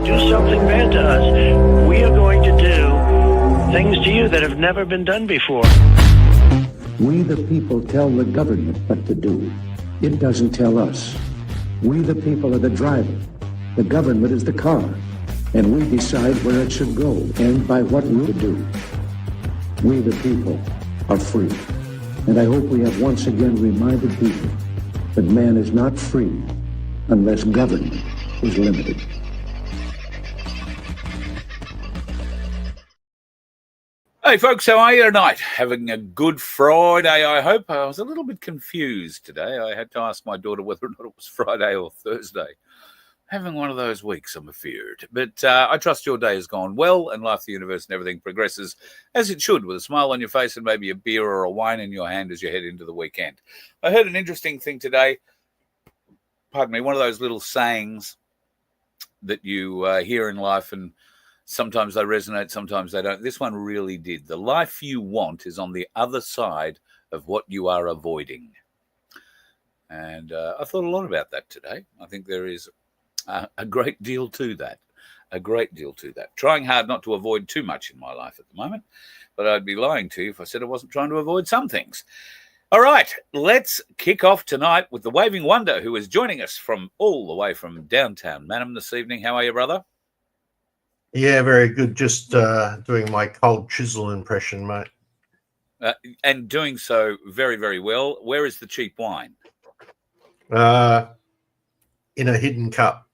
do something bad to us, we are going to do things to you that have never been done before. We the people tell the government what to do. It doesn't tell us. We the people are the driver. The government is the car. And we decide where it should go and by what route to do. We the people are free. And I hope we have once again reminded people that man is not free unless government is limited. Hey folks, how are you tonight? Having a good Friday, I hope. I was a little bit confused today. I had to ask my daughter whether or not it was Friday or Thursday. Having one of those weeks, I'm afeared. But I trust your day has gone well and life, the universe, and everything progresses as it should, with a smile on your face and maybe a beer or a wine in your hand as you head into the weekend. I heard an interesting thing today. Pardon me, one of those little sayings that you hear in life, and sometimes they resonate, sometimes they don't. This one really did. The life you want is on the other side of what you are avoiding. And I thought a lot about that today. I think there is a great deal to that. A great deal to that. Trying hard not to avoid too much in my life at the moment, but I'd be lying to you if I said I wasn't trying to avoid some things. All right, let's kick off tonight with the Waving Wonder, who is joining us from all the way from downtown Mannum this evening. How are you, brother? Yeah, very good. Just doing my cold chisel impression, mate. And doing so very, very well. Where is the cheap wine? In a hidden cup.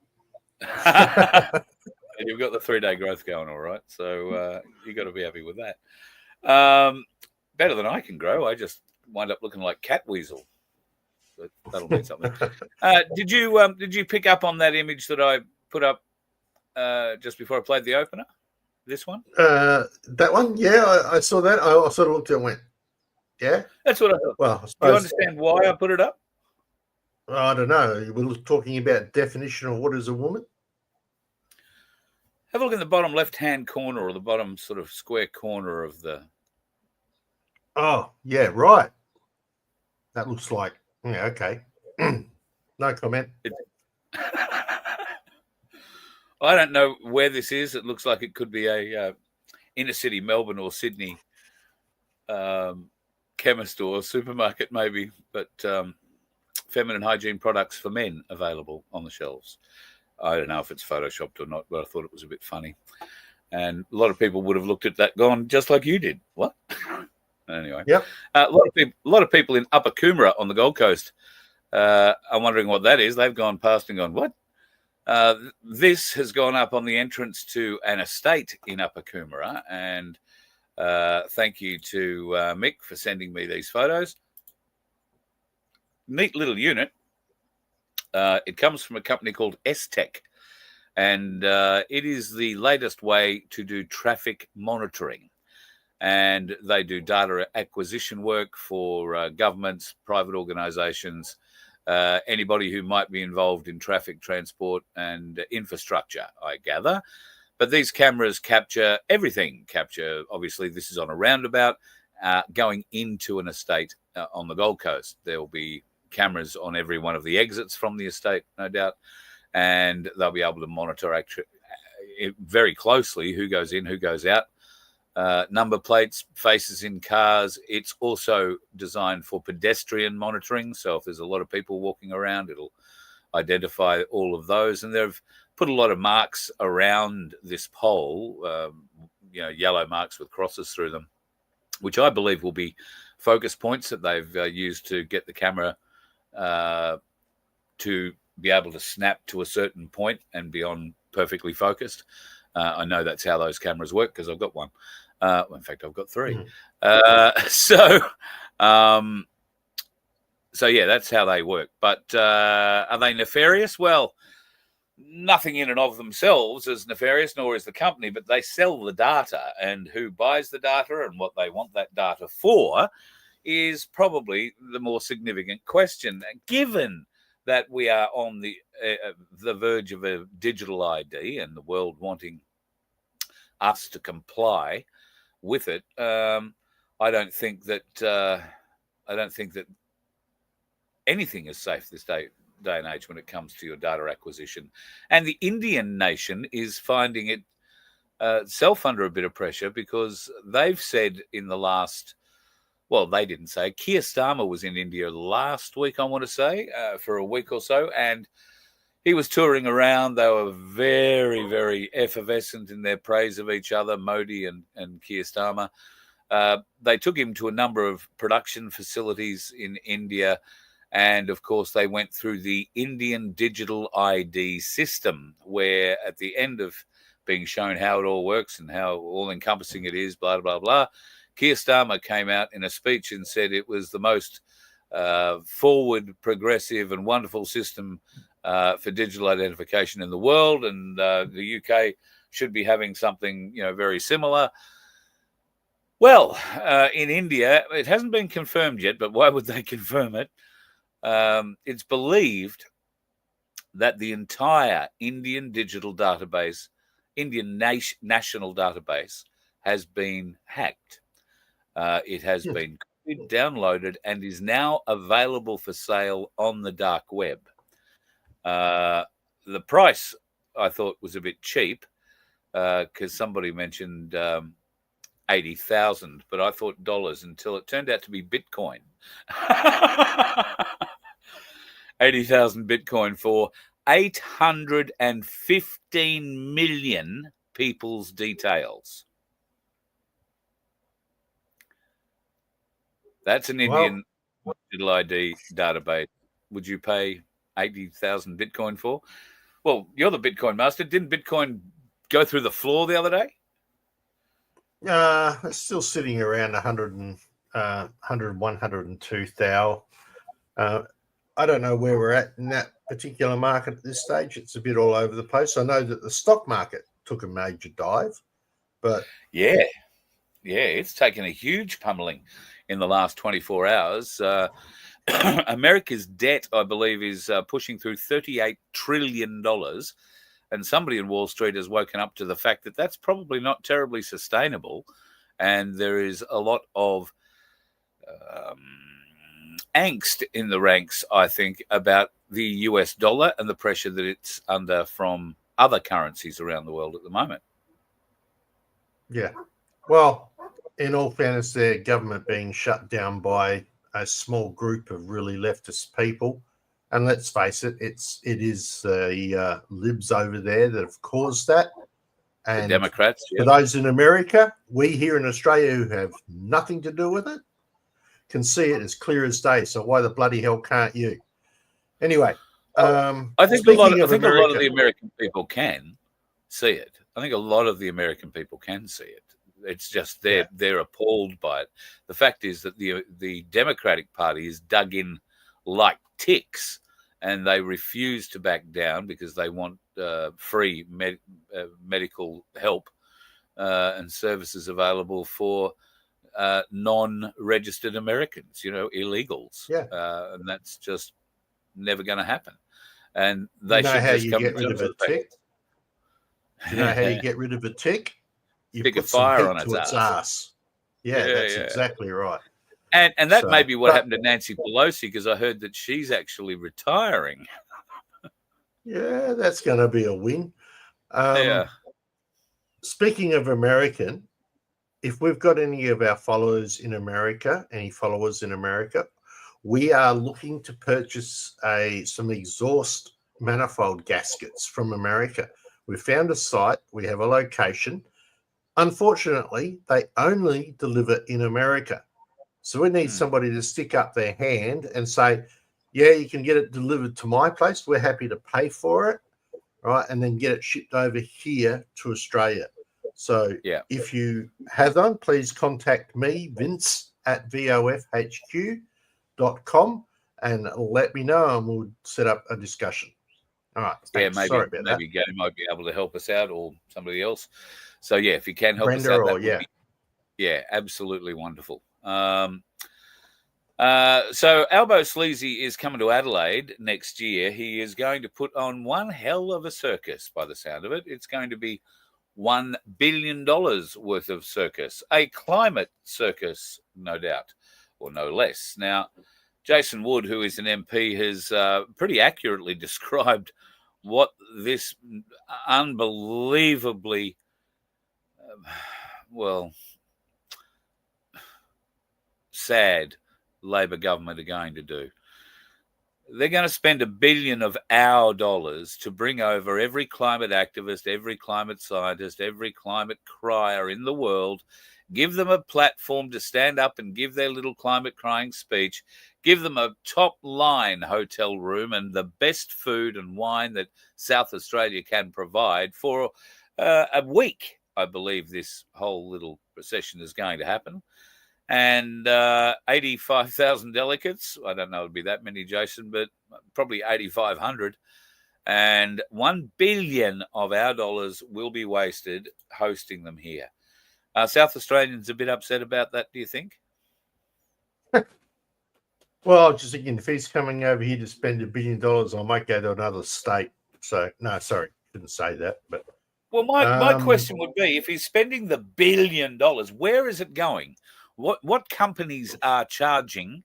And you've got the 3-day growth going all right, so you've got to be happy with that. Better than I can grow. I just wind up looking like cat weasel. But that'll mean something. Did you pick up on that image that I put up just before I played the opener? This one? That one? Yeah, I saw that. I sort of looked at it and went, yeah? That's what I thought. Well, do you understand why I put it up? I don't know. We're talking about definition of what is a woman. Have a look in the bottom left-hand corner, or the bottom sort of square corner of the... Oh, yeah, right. That looks like... Yeah, okay. No comment. I don't know where this is. It looks like it could be a inner-city Melbourne or Sydney chemist or supermarket maybe, but feminine hygiene products for men available on the shelves. I don't know if it's photoshopped or not, but I thought it was a bit funny. And a lot of people would have looked at that, gone just like you did. What? Anyway, yep. A lot of people in Upper Coomera on the Gold Coast are wondering what that is. They've gone past and gone, what? This has gone up on the entrance to an estate in Upper Coomera, and thank you to Mick for sending me these photos. Neat little unit. It comes from a company called S-Tech, and it is the latest way to do traffic monitoring. And they do data acquisition work for governments, private organisations, anybody who might be involved in traffic, transport and infrastructure, I gather. But these cameras capture everything. Obviously, this is on a roundabout going into an estate on the Gold Coast. There will be cameras on every one of the exits from the estate, no doubt, and they'll be able to monitor very closely who goes in, who goes out. Number plates, faces in cars. It's also designed for pedestrian monitoring. So if there's a lot of people walking around, it'll identify all of those. And they've put a lot of marks around this pole, yellow marks with crosses through them, which I believe will be focus points that they've used to get the camera to be able to snap to a certain point and be on perfectly focused. I know that's how those cameras work because I've got one. In fact, I've got 3. So yeah, that's how they work. But are they nefarious? Well, nothing in and of themselves is nefarious, nor is the company, but they sell the data, and who buys the data and what they want that data for is probably the more significant question, given that we are on the verge of a digital ID and the world wanting us to comply with it. I don't think that anything is safe day and age when it comes to your data acquisition. And the Indian nation is finding it self under a bit of pressure because they've said in the last, well, they didn't say, Keir Starmer was in India last week, I want to say, for a week or so, and he was touring around. They were very, very effervescent in their praise of each other, Modi and Keir Starmer. They took him to a number of production facilities in India, and of course they went through the Indian digital ID system, where at the end of being shown how it all works and how all-encompassing it is, blah, blah, blah, Keir Starmer came out in a speech and said it was the most forward, progressive and wonderful system for digital identification in the world, and the UK should be having something, very similar. Well, in India, it hasn't been confirmed yet, but why would they confirm it? It's believed that the entire Indian digital database, Indian national database, has been hacked. It has been downloaded and is now available for sale on the dark web. The price I thought was a bit cheap because somebody mentioned 80,000, but I thought dollars until it turned out to be Bitcoin. 80,000 Bitcoin for 815 million people's details. That's an Indian digital ID database. Would you pay 80,000 Bitcoin for? Well, you're the Bitcoin master. Didn't Bitcoin go through the floor the other day? It's still sitting around 102,000. I don't know where we're at in that particular market at this stage. It's a bit all over the place. I know that the stock market took a major dive, but yeah, it's taken a huge pummeling in the last 24 hours. America's debt, I believe, is pushing through $38 trillion. And somebody in Wall Street has woken up to the fact that that's probably not terribly sustainable. And there is a lot of angst in the ranks, I think, about the US dollar and the pressure that it's under from other currencies around the world at the moment. Yeah. Well, in all fairness, their government being shut down by a small group of really leftist people. And let's face it, it is the libs over there that have caused that. And the Democrats. For those in America, we here in Australia who have nothing to do with it can see it as clear as day. So why the bloody hell can't you? Anyway, I think a lot of the American people can see it. I think a lot of the American people can see it. It's just they're appalled by it. The fact is that the Democratic Party is dug in like ticks, and they refuse to back down because they want free medical help and services available for non-registered Americans, illegals. And that's just never going to happen. And they should just come to terms with it. You know how you get rid of a tick? You Stick put a fire some on heat its to ass. Yeah, that's exactly right. And that may be what happened to Nancy Pelosi, because I heard that she's actually retiring. Yeah, that's going to be a win. Speaking of American, if we've got any of our followers in America, we are looking to purchase some exhaust manifold gaskets from America. We found a site. We have a location. Unfortunately, they only deliver in America. So we need somebody to stick up their hand and say, yeah, you can get it delivered to my place. We're happy to pay for it, right? And then get it shipped over here to Australia. So if you have them, please contact me, Vince, at vofhq.com, and let me know, and we'll set up a discussion. All right. Thanks. Yeah, maybe Gary might be able to help us out, or somebody else. So, if you can help us out, that would be, absolutely wonderful. So Albo Sleazy is coming to Adelaide next year. He is going to put on one hell of a circus by the sound of it. It's going to be $1 billion worth of circus, a climate circus, no doubt, or no less. Now, Jason Wood, who is an MP, has pretty accurately described what this unbelievably, sad Labor government are going to do. They're going to spend $1 billion of our dollars to bring over every climate activist, every climate scientist, every climate crier in the world, give them a platform to stand up and give their little climate crying speech, give them a top-line hotel room and the best food and wine that South Australia can provide for a week. I believe this whole little procession is going to happen. And 85,000 delegates. I don't know it'd be that many, Jason, but probably 8,500. And $1 billion of our dollars will be wasted hosting them here. South Australians a bit upset about that, do you think? Well, I was just thinking, if he's coming over here to spend $1 billion, I might go to another state. So, no, sorry, shouldn't say that. But well, my question would be, if he's spending the $1 billion, where is it going? What companies are charging?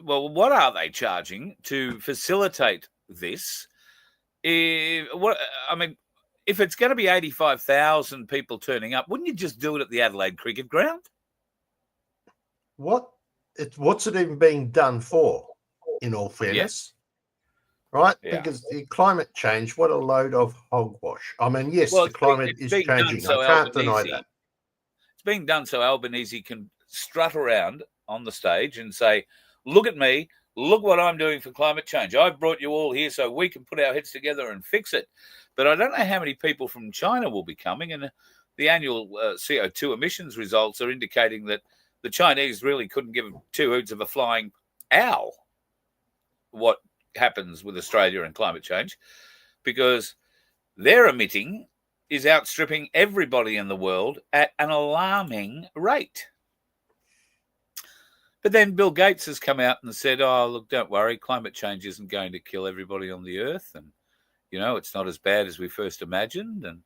What are they charging to facilitate this? If it's going to be 85,000 people turning up, wouldn't you just do it at the Adelaide Cricket Ground? What's it even being done for? In all fairness, right? Yeah. Because the climate change, what a load of hogwash. I mean, yes, the climate is changing. So I can't deny that. Being done so Albanese can strut around on the stage and say, look at me, look what I'm doing for climate change. I've brought you all here so we can put our heads together and fix it. But I don't know how many people from China will be coming, and the annual CO2 emissions results are indicating that the Chinese really couldn't give two hoots of a flying owl what happens with Australia and climate change, because they're emitting is outstripping everybody in the world at an alarming rate. But then Bill Gates has come out and said, oh, look, don't worry, climate change isn't going to kill everybody on the earth. And, it's not as bad as we first imagined. And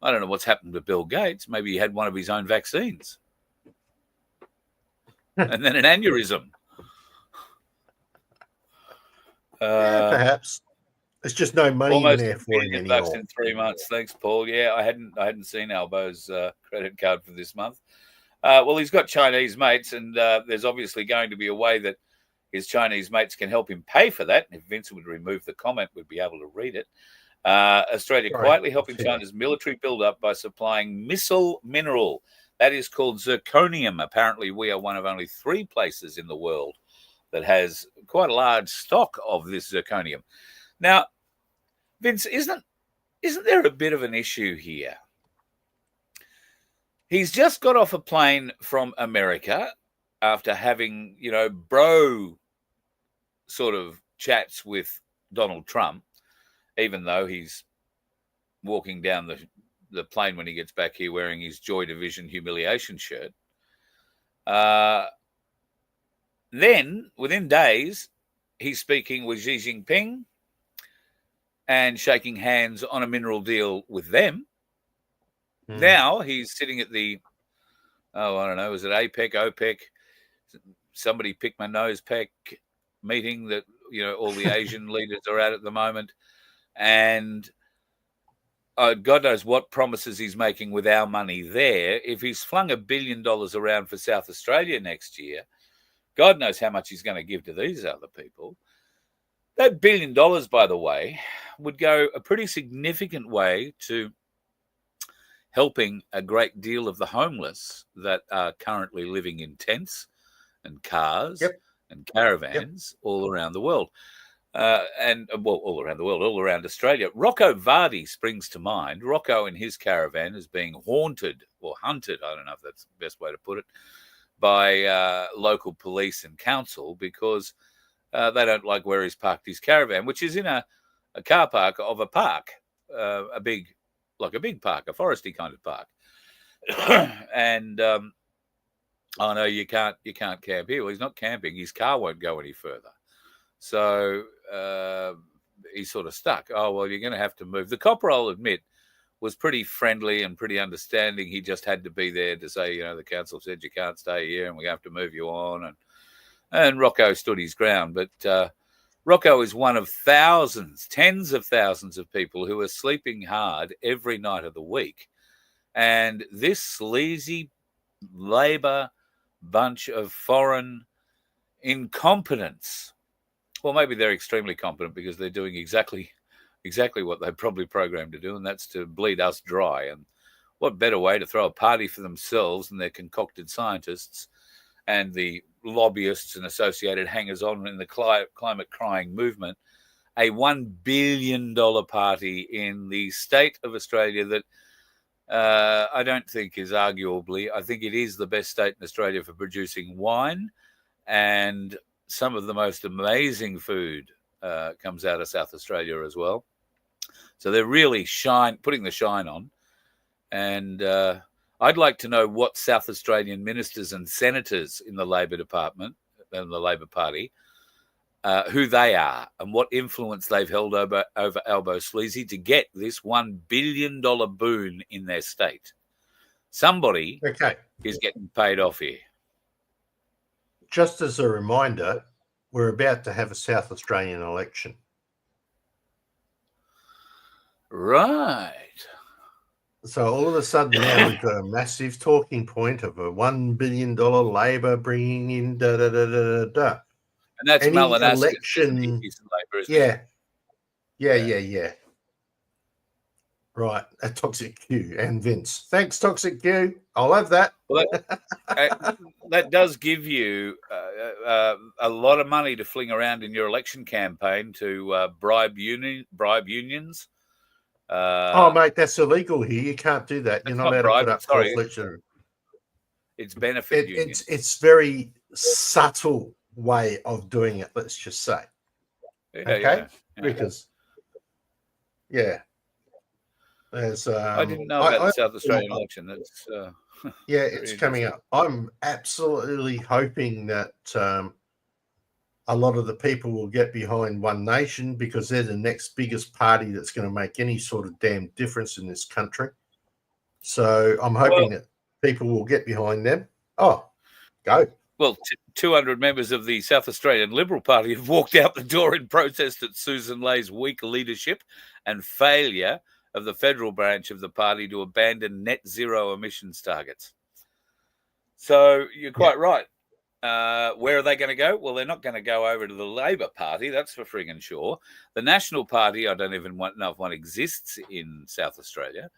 I don't know what's happened to Bill Gates. Maybe he had one of his own vaccines. And then an aneurysm. Perhaps. There's just no money in there for him anymore. In 3 months. Thanks, Paul. Yeah, I hadn't seen Albo's credit card for this month. Well, he's got Chinese mates, and there's obviously going to be a way that his Chinese mates can help him pay for that. If Vincent would remove the comment, we'd be able to read it. Australia quietly helping China's military build-up by supplying missile mineral. That is called zirconium. Apparently, we are one of only 3 places in the world that has quite a large stock of this zirconium. Now, Vince, isn't there a bit of an issue here? He's just got off a plane from America after having, bro sort of chats with Donald Trump, even though he's walking down the plane when he gets back here wearing his Joy Division humiliation shirt. Then, within days, he's speaking with Xi Jinping and shaking hands on a mineral deal with them. Now he's sitting at the, I don't know, is it APEC, OPEC, somebody pick my nose peck meeting that, all the Asian leaders are at the moment. And God knows what promises he's making with our money there. If he's flung $1 billion around for South Australia next year, God knows how much he's going to give to these other people. That $1 billion, by the way, would go a pretty significant way to helping a great deal of the homeless that are currently living in tents and cars and caravans all around the world. All around the world, all around Australia. Rocco Vardy springs to mind. Rocco in his caravan is being haunted or hunted, I don't know if that's the best way to put it, by local police and council because they don't like where he's parked his caravan, which is in a car park of a park, a big park, a foresty kind of park. And oh no, you can't camp here. Well, he's not camping. His car won't go any further. So he's sort of stuck. Oh, well, you're going to have to move. The copper, I'll admit, was pretty friendly and pretty understanding. He just had to be there to say, the council said you can't stay here and we have to move you on. And And Rocco stood his ground. But Rocco is one of thousands, tens of thousands of people who are sleeping hard every night of the week. And this sleazy Labor bunch of foreign incompetence, well, maybe they're extremely competent because they're doing exactly what they probably programmed to do, and that's to bleed us dry. And what better way to throw a party for themselves and their concocted scientists and the lobbyists and associated hangers-on in the climate crying movement, a $1 billion party in the state of Australia that I don't think is arguably, I think it is the best state in Australia for producing wine, and some of the most amazing food comes out of South Australia as well. So they're really putting the shine on. And I'd like to know what South Australian ministers and senators in the Labor Department and the Labor Party, who they are and what influence they've held over Albo Sleazy to get this $1 billion boon in their state. Somebody is getting paid off here. Just as a reminder, we're about to have a South Australian election. Right. So all of a sudden now we've got a massive talking point of a $1 billion Labor bringing in da-da-da-da-da-da. And that's any Malinaska election. Labor, Yeah. Right, a Toxic Q and Vince. Thanks, Toxic Q. I'll have that. Well, that does give you a lot of money to fling around in your election campaign to bribe unions. Mate, that's illegal here. You can't do that. You're not allowed to put up false lecture. It's benefit unions. It's very subtle way of doing it, let's just say. Because there's I didn't know about the South Australian election. That's it's coming up. I'm absolutely hoping that a lot of the people will get behind One Nation, because they're the next biggest party that's going to make any sort of damn difference in this country. So I'm hoping that people will get behind them. Oh, go. Well, 200 members of the South Australian Liberal Party have walked out the door in protest at Susan Lay's weak leadership and failure of the federal branch of the party to abandon net zero emissions targets. So you're quite right. Where are they going to go? Well, they're not going to go over to the Labor Party. That's for friggin' sure. The National Party, I don't even know if one exists in South Australia.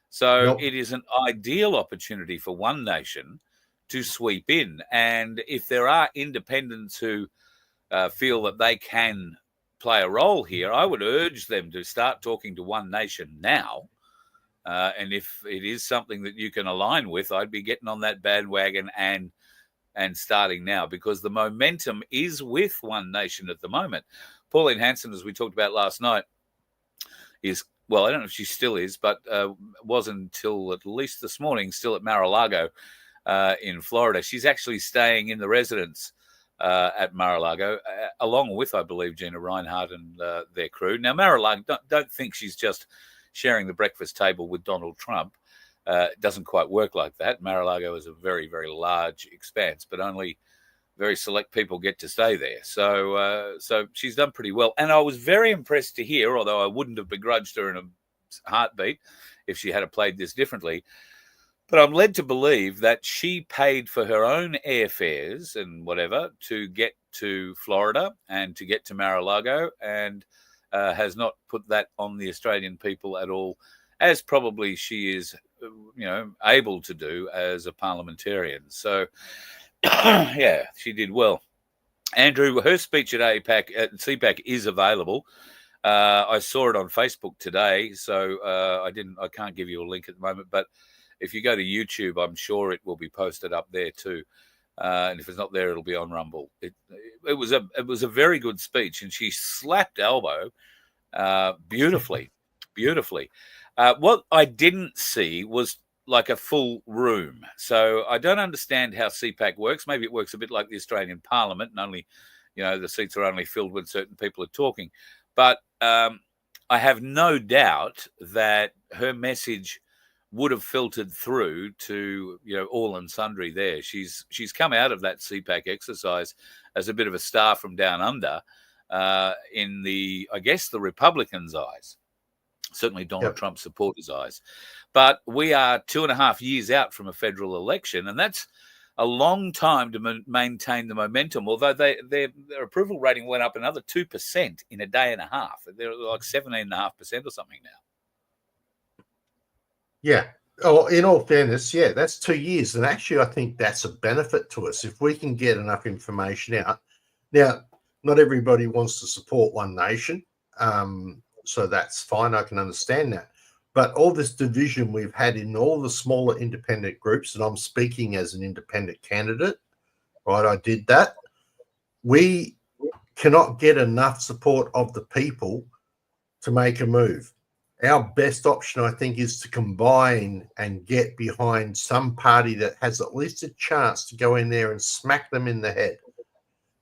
So It is an ideal opportunity for One Nation to sweep in. And if there are independents who feel that they can play a role here, I would urge them to start talking to One Nation now. And if it is something that you can align with, I'd be getting on that bandwagon and starting now, because the momentum is with One Nation at the moment. Pauline Hanson, as we talked about last night, is, well, I don't know if she still is, but was until at least this morning still at Mar-a-Lago in Florida. She's actually staying in the residence at Mar-a-Lago, along with, I believe, Gina Reinhardt and their crew. Now, Mar-a-Lago, don't think she's just sharing the breakfast table with Donald Trump. It doesn't quite work like that. Mar-a-Lago is a very, very large expanse, but only very select people get to stay there. So she's done pretty well. And I was very impressed to hear, although I wouldn't have begrudged her in a heartbeat if she had played this differently, but I'm led to believe that she paid for her own airfares and whatever to get to Florida and to get to Mar-a-Lago, and has not put that on the Australian people at all, as probably she is, able to do as a parliamentarian. So, she did well. Andrew, her speech at CPAC is available. I saw it on Facebook today, so I can't give you a link at the moment, but if you go to YouTube, I'm sure it will be posted up there too. And if it's not there, it'll be on Rumble. It was a very good speech, and she slapped Albo beautifully. What I didn't see was like a full room. So I don't understand how CPAC works. Maybe it works a bit like the Australian Parliament, and only, the seats are only filled when certain people are talking. But I have no doubt that her message would have filtered through to, all and sundry there. She's come out of that CPAC exercise as a bit of a star from down under in the Republicans' eyes, certainly Donald Trump supporters' eyes. But we are 2.5 years out from a federal election, and that's a long time to maintain the momentum, although their approval rating went up another 2% in a day and a half. They're like 17.5% or something now. Yeah. Oh, in all fairness, that's 2 years. And actually, I think that's a benefit to us if we can get enough information out. Now, not everybody wants to support one nation, so that's fine. I can understand that. But all this division we've had in all the smaller independent groups, and I'm speaking as an independent candidate, right? I did that. We cannot get enough support of the people to make a move. Our best option, I think, is to combine and get behind some party that has at least a chance to go in there and smack them in the head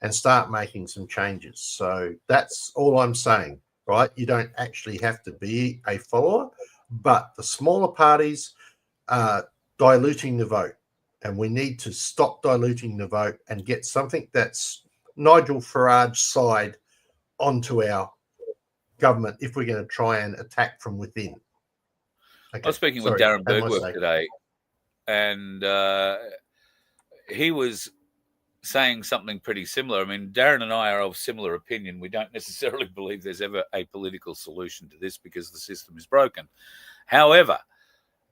and start making some changes. So that's all I'm saying, right? You don't actually have to be a follower, but the smaller parties are diluting the vote, and we need to stop diluting the vote and get something that's Nigel Farage's side onto our government if we're going to try and attack from within. Okay. I was speaking with Darren Bergworth today, and he was saying something pretty similar. I mean, Darren and I are of similar opinion. We don't necessarily believe there's ever a political solution to this because the system is broken. However,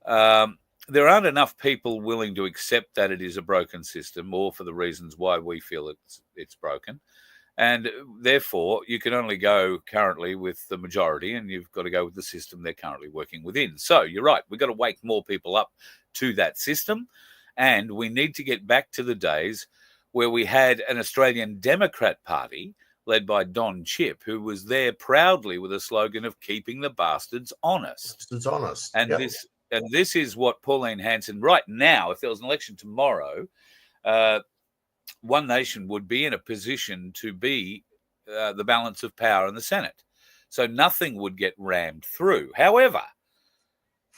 there aren't enough people willing to accept that it is a broken system, or for the reasons why we feel it's broken. And therefore, you can only go currently with the majority, and you've got to go with the system they're currently working within. So you're right. We've got to wake more people up to that system, and we need to get back to the days where we had an Australian Democrat Party led by Don Chipp, who was there proudly with a slogan of keeping the bastards honest. It's honest. And this is what Pauline Hanson, right now, if there was an election tomorrow, One Nation would be in a position to be the balance of power in the Senate. So nothing would get rammed through. However,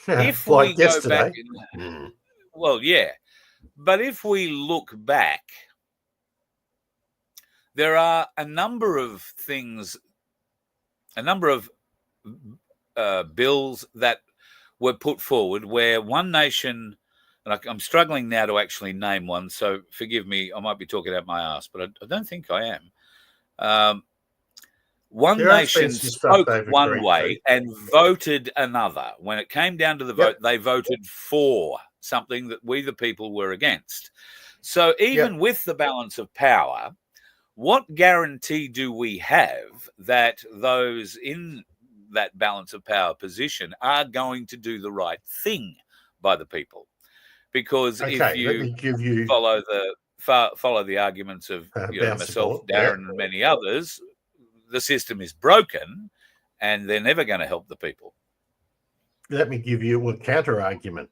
if like we go yesterday. back... Well, yeah. But if we look back, there are a number of things, a number of bills that were put forward where One Nation, and I'm struggling now to actually name one, so forgive me, I might be talking out my ass, but I don't think I am. One Nation spoke one way and voted another. When it came down to the vote, they voted for something that we, the people, were against. So even with the balance of power, what guarantee do we have that those in that balance of power position are going to do the right thing by the people? Because if you follow the arguments of myself, Darren, and many others, the system is broken, and they're never going to help the people. Let me give you a counter argument.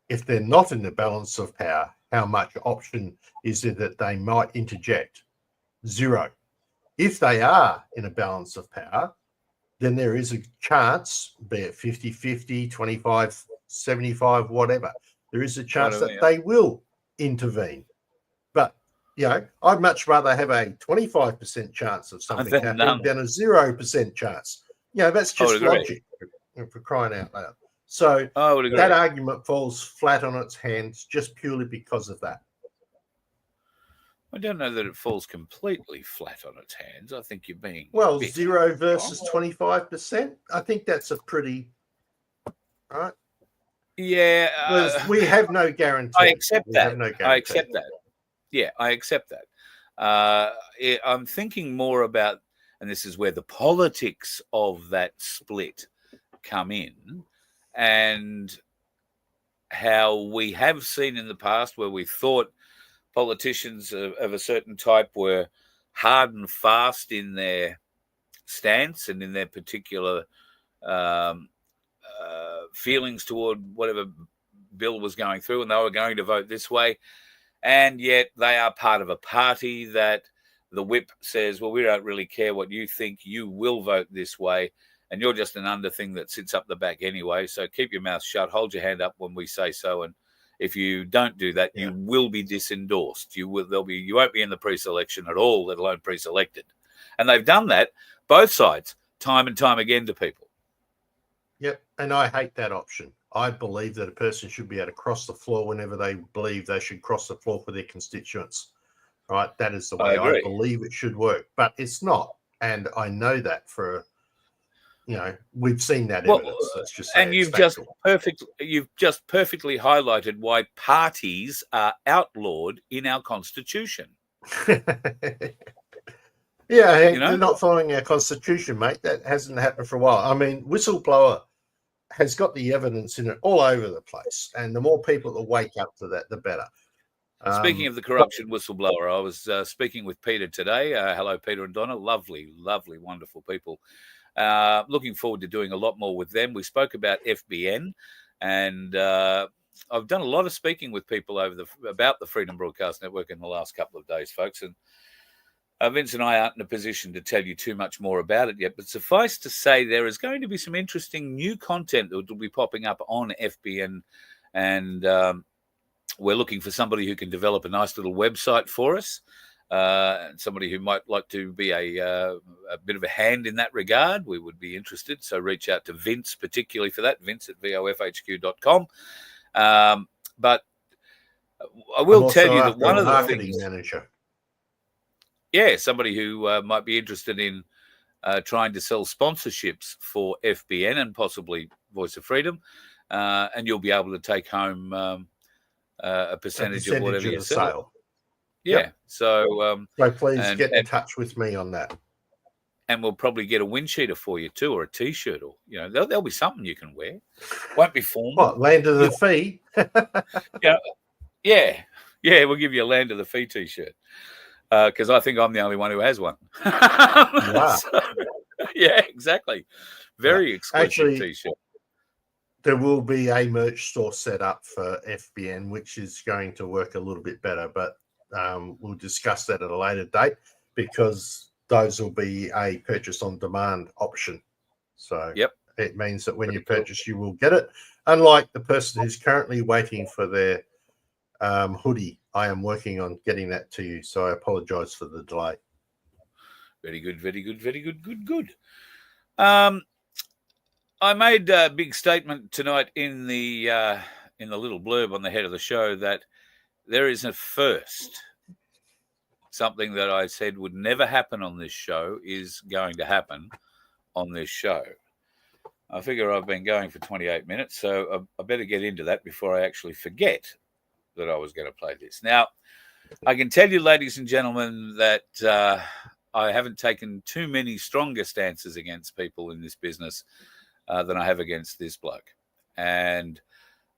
If they're not in the balance of power, how much option is there that they might interject? Zero. If they are in a balance of power, then there is a chance, be it 50-50, 25-75, whatever, there is a chance that they will intervene. But, I'd much rather have a 25% chance of something happening than a 0% chance. That's just logic, for crying out loud. So that argument falls flat on its hands just purely because of that. I don't know that it falls completely flat on its hands. I think you're being 0 versus 25%. I think that's a pretty right. Yeah, we have no guarantee. I accept that. I accept that. Yeah, I accept that. I'm thinking more about, and this is where the politics of that split come in, and how we have seen in the past where we thought politicians of a certain type were hard and fast in their stance and in their particular feelings toward whatever bill was going through, and they were going to vote this way. And yet they are part of a party that the whip says, well, we don't really care what you think, you will vote this way. and you're just an under thing that sits up the back anyway. So keep your mouth shut, hold your hand up when we say so, and if you don't do that, you will be disendorsed. You won't be in the pre-selection at all, let alone pre-selected. And they've done that, both sides, time and time again to people. Yep, and I hate that option. I believe that a person should be able to cross the floor whenever they believe they should cross the floor for their constituents. Right? That is the way I believe it should work, but it's not. And I know that we've seen that evidence. Let's just say, and you've just perfectly highlighted why parties are outlawed in our constitution. They're not following our constitution, mate. That hasn't happened for a while. I mean, whistleblower has got the evidence in it all over the place, and the more people that wake up to that, the better. Speaking of the corruption whistleblower, I was speaking with Peter today. Hello, Peter and Donna. Lovely, lovely, wonderful people. Looking forward to doing a lot more with them. We spoke about FBN, and I've done a lot of speaking with people about the Freedom Broadcast Network in the last couple of days, folks. And Vince and I aren't in a position to tell you too much more about it yet, but suffice to say there is going to be some interesting new content that will be popping up on FBN, and we're looking for somebody who can develop a nice little website for us, somebody who might like to be a bit of a hand in that regard. We would be interested, so reach out to Vince particularly for that, vince@vofhq.com. But I will tell you that one of the things... manager. Yeah, somebody who might be interested in trying to sell sponsorships for FBN and possibly Voice of Freedom, and you'll be able to take home a percentage of whatever you sell. Yeah, yep. So please get in touch with me on that. And we'll probably get a windsheeter for you too, or a T-shirt, or there'll be something you can wear. Won't be formal. What, land of the fee? Yeah. We'll give you a land of the fee T-shirt. Because I think I'm the only one who has one. Wow. Yeah, exactly. Very exclusive T-shirt. There will be a merch store set up for FBN, which is going to work a little bit better, but we'll discuss that at a later date, because those will be a purchase on demand option. So it means that when you purchase, you will get it. Unlike the person who's currently waiting for their hoodie, I am working on getting that to you, so I apologize for the delay. Very good, very good, very good, good. I made a big statement tonight in the little blurb on the head of the show that there is a first. Something that I said would never happen on this show is going to happen on this show. I figure I've been going for 28 minutes, so I better get into that before I actually forget that I was going to play this. Now, I can tell you, ladies and gentlemen, that I haven't taken too many stronger stances against people in this business than I have against this bloke. And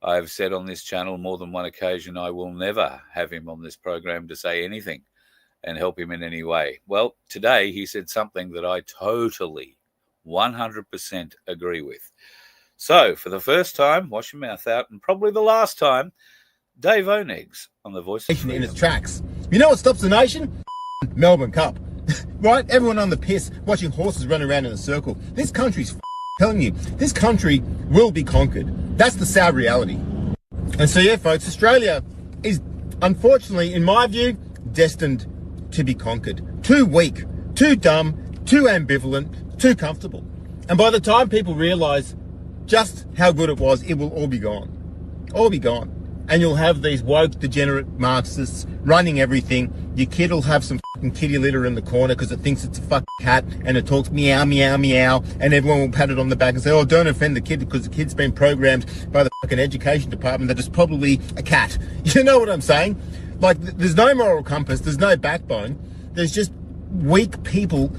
I've said on this channel more than one occasion, I will never have him on this program to say anything and help him in any way. Well, today he said something that I totally 100% agree with. So, for the first time, wash your mouth out, and probably the last time, Dave Onegs on the Voice of Freedom. In its tracks. You know what stops the nation? Melbourne Cup. Right? Everyone on the piss watching horses run around in a circle. This country's telling you, this country will be conquered. That's the sad reality. And so, yeah, folks, Australia is, unfortunately, in my view, destined to be conquered. Too weak, too dumb, too ambivalent, too comfortable. And by the time people realise just how good it was, it will all be gone. All be gone. And you'll have these woke, degenerate Marxists running everything. Your kid will have some fucking kitty litter in the corner because it thinks it's a fucking cat and it talks meow, meow, meow. And everyone will pat it on the back and say, oh, don't offend the kid because the kid's been programmed by the fucking education department that it's probably a cat. You know what I'm saying? Like, there's no moral compass. There's no backbone. There's just weak people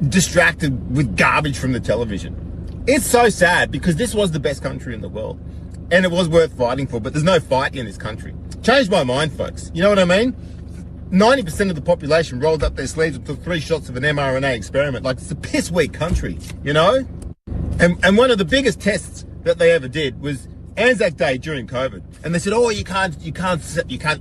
distracted with garbage from the television. It's so sad because this was the best country in the world. And it was worth fighting for, but there's no fight in this country. Changed my mind, folks. You know what I mean? 90% of the population rolled up their sleeves and took 3 shots of an mRNA experiment. Like, it's a piss weak country, you know? And one of the biggest tests that they ever did was Anzac Day during COVID, and they said, "Oh, you can't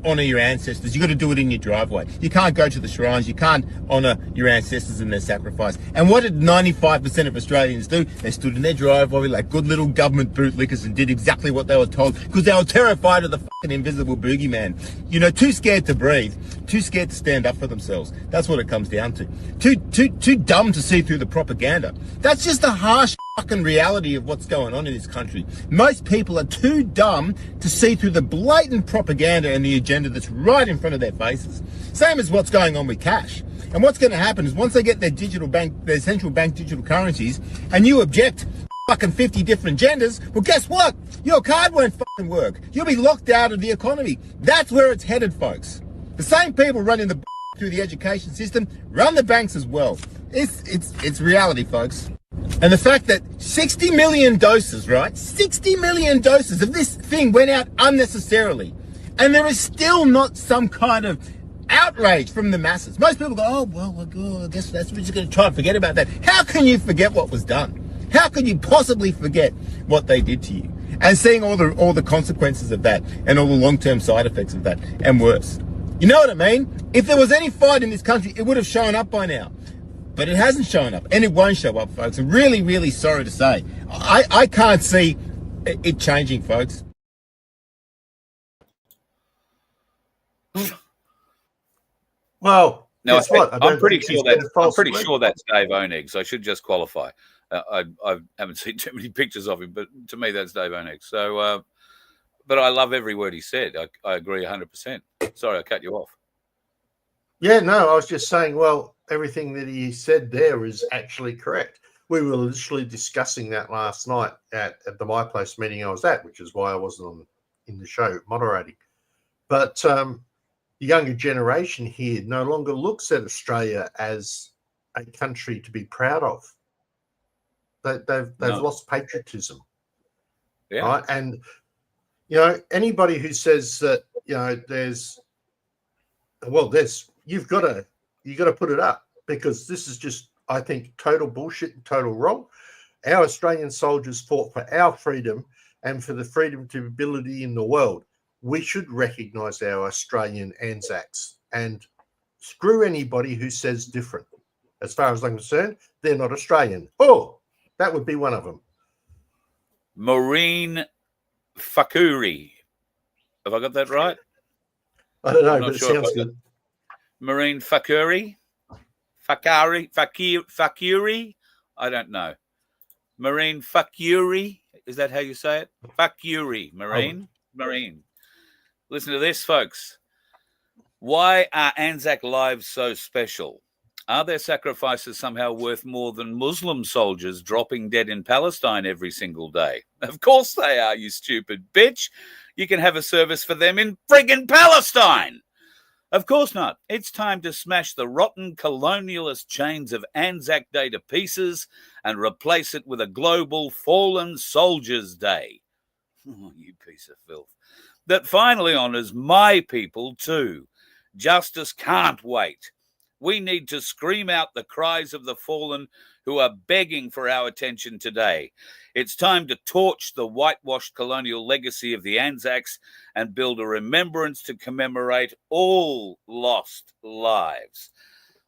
honour your ancestors. You got to do it in your driveway. You can't go to the shrines. You can't honour your ancestors and their sacrifice." And what did 95% of Australians do? They stood in their driveway like good little government bootlickers and did exactly what they were told, because they were terrified of the fucking invisible boogeyman. You know, too scared to breathe, too scared to stand up for themselves. That's what it comes down to. Too dumb to see through the propaganda. That's just the harsh fucking reality of what's going on in this country. Most people are too dumb to see through the blatant propaganda and the agenda that's right in front of their faces. Same as what's going on with cash. And what's going to happen is once they get their digital bank, their central bank digital currencies, and you object fucking 50 different genders, well, guess what? Your card won't fucking work. You'll be locked out of the economy. That's where it's headed, folks. The same people running the through the education system run the banks as well. It's reality, folks. And the fact that 60 million doses, right? 60 million doses of this thing went out unnecessarily. And there is still not some kind of outrage from the masses. Most people go, "Oh, well, I guess we're just going to try and forget about that." How can you forget what was done? How can you possibly forget what they did to you? And seeing all the consequences of that and all the long-term side effects of that and worse. You know what I mean? If there was any fight in this country, it would have shown up by now. But it hasn't shown up, and it won't show up, folks. I'm really, really sorry to say. I can't see it changing, folks. Well, No, guess what? I'm pretty sure that's Dave Onegg. So I should just qualify. I haven't seen too many pictures of him, but to me, that's Dave Onegg. So, but I love every word he said. I agree 100%. Sorry, I cut you off. Yeah, no, I was just saying, well, everything that he said there is actually correct. We were literally discussing that last night at the My Place meeting I was at, which is why I wasn't in the show moderating. But the younger generation here no longer looks at Australia as a country to be proud of. They've lost patriotism. Yeah. Right? And, you know, anybody who says that, you know, you've got to put it up, because this is just, I think, total bullshit and total wrong. Our Australian soldiers fought for our freedom and for the freedom to ability in the world. We should recognise our Australian Anzacs and screw anybody who says different. As far as I'm concerned, they're not Australian. Oh, that would be one of them. Maureen Fakuri. Have I got that right? I don't know, but it sounds good. Maureen Fakuri? Fakuri? I don't know. Maureen Fakuri? Is that how you say it? Fakuri, Maureen? Maureen. Listen to this, folks. Why are Anzac lives so special? Are their sacrifices somehow worth more than Muslim soldiers dropping dead in Palestine every single day? Of course they are, you stupid bitch. You can have a service for them in friggin' Palestine. Of course not. It's time to smash the rotten colonialist chains of Anzac Day to pieces and replace it with a global Fallen Soldiers Day. Oh, you piece of filth. That finally honours my people too. Justice can't wait. We need to scream out the cries of the fallen who are begging for our attention today. It's time to torch the whitewashed colonial legacy of the Anzacs and build a remembrance to commemorate all lost lives.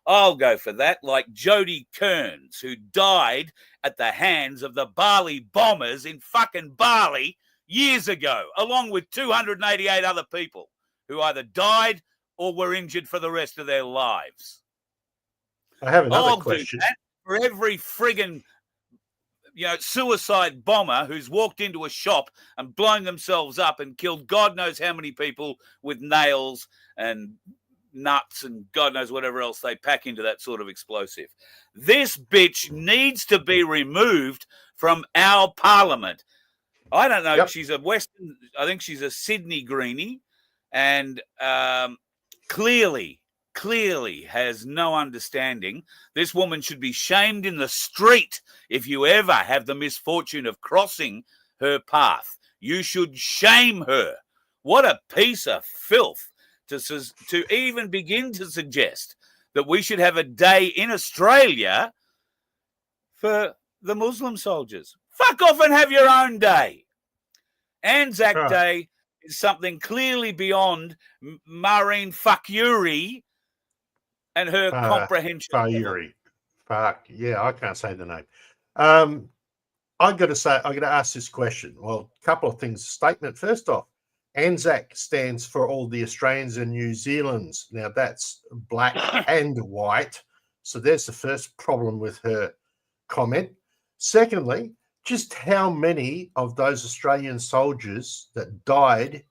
I'll go for that, like Jody Kearns, who died at the hands of the Bali bombers in fucking Bali years ago, along with 288 other people who either died or were injured for the rest of their lives. I have another question. Do that for every friggin' suicide bomber who's walked into a shop and blown themselves up and killed God knows how many people with nails and nuts and God knows whatever else they pack into that sort of explosive. This bitch needs to be removed from our parliament. I don't know. Yep. She's a Western, I think she's a Sydney greenie, and clearly has no understanding. This woman should be shamed in the street if you ever have the misfortune of crossing her path. You should shame her. What a piece of filth to even begin to suggest that we should have a day in Australia for the Muslim soldiers. Fuck off and have your own day. Anzac Right. Day is something clearly beyond Maureen Fuckury and her comprehension level. Fayuri. Fuck. Yeah, I can't say the name. I got to ask this question. Well, a couple of things. Statement first off, ANZAC stands for all the Australians and New Zealanders. Now that's black and white. So there's the first problem with her comment. Secondly, just how many of those Australian soldiers that died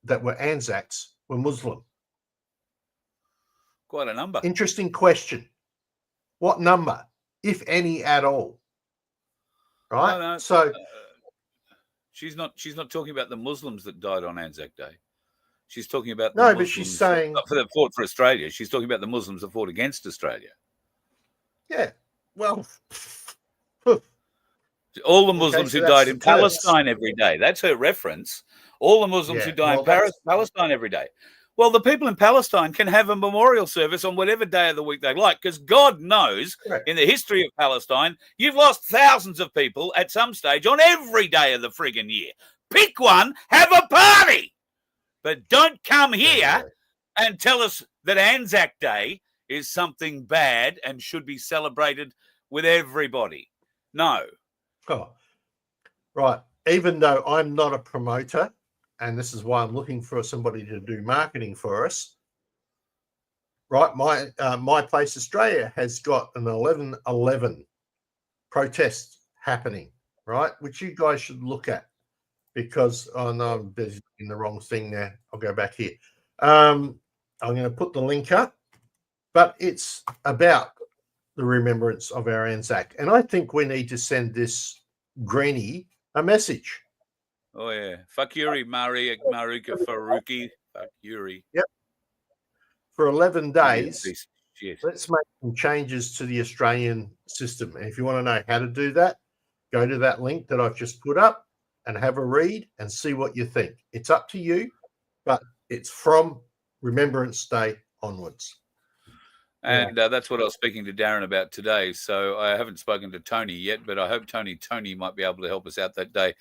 that were Anzacs were Muslim? Quite a number. Interesting question. What number, if any at all? Right. No, so she's not talking about the Muslims that died on Anzac Day. She's talking about no, but she's saying that fought for Australia. She's talking about the Muslims that fought against Australia. Yeah. Well, all the Muslims who died in Palestine every day. That's her reference. All the Muslims who died in Palestine every day. Well, the people in Palestine can have a memorial service on whatever day of the week they like, because God knows in the history of Palestine, you've lost thousands of people at some stage on every day of the friggin' year. Pick one, have a party. But don't come here and tell us that Anzac Day is something bad and should be celebrated with everybody. No. Oh, right. Even though I'm not a promoter, and this is why I'm looking for somebody to do marketing for us, right? My Place Australia has got an 11/11 protest happening, right? Which you guys should look at, because I know I'm busy in the wrong thing there. I'll go back here. I'm going to put the link up, but it's about the remembrance of our Anzac. And I think we need to send this granny a message. Oh, yeah. Fuckury, Marika Faruqi. Fuckury. Yep. For 11 days, let's make some changes to the Australian system. And if you want to know how to do that, go to that link that I've just put up and have a read and see what you think. It's up to you, but it's from Remembrance Day onwards. And that's what I was speaking to Darren about today. So I haven't spoken to Tony yet, but I hope Tony might be able to help us out that day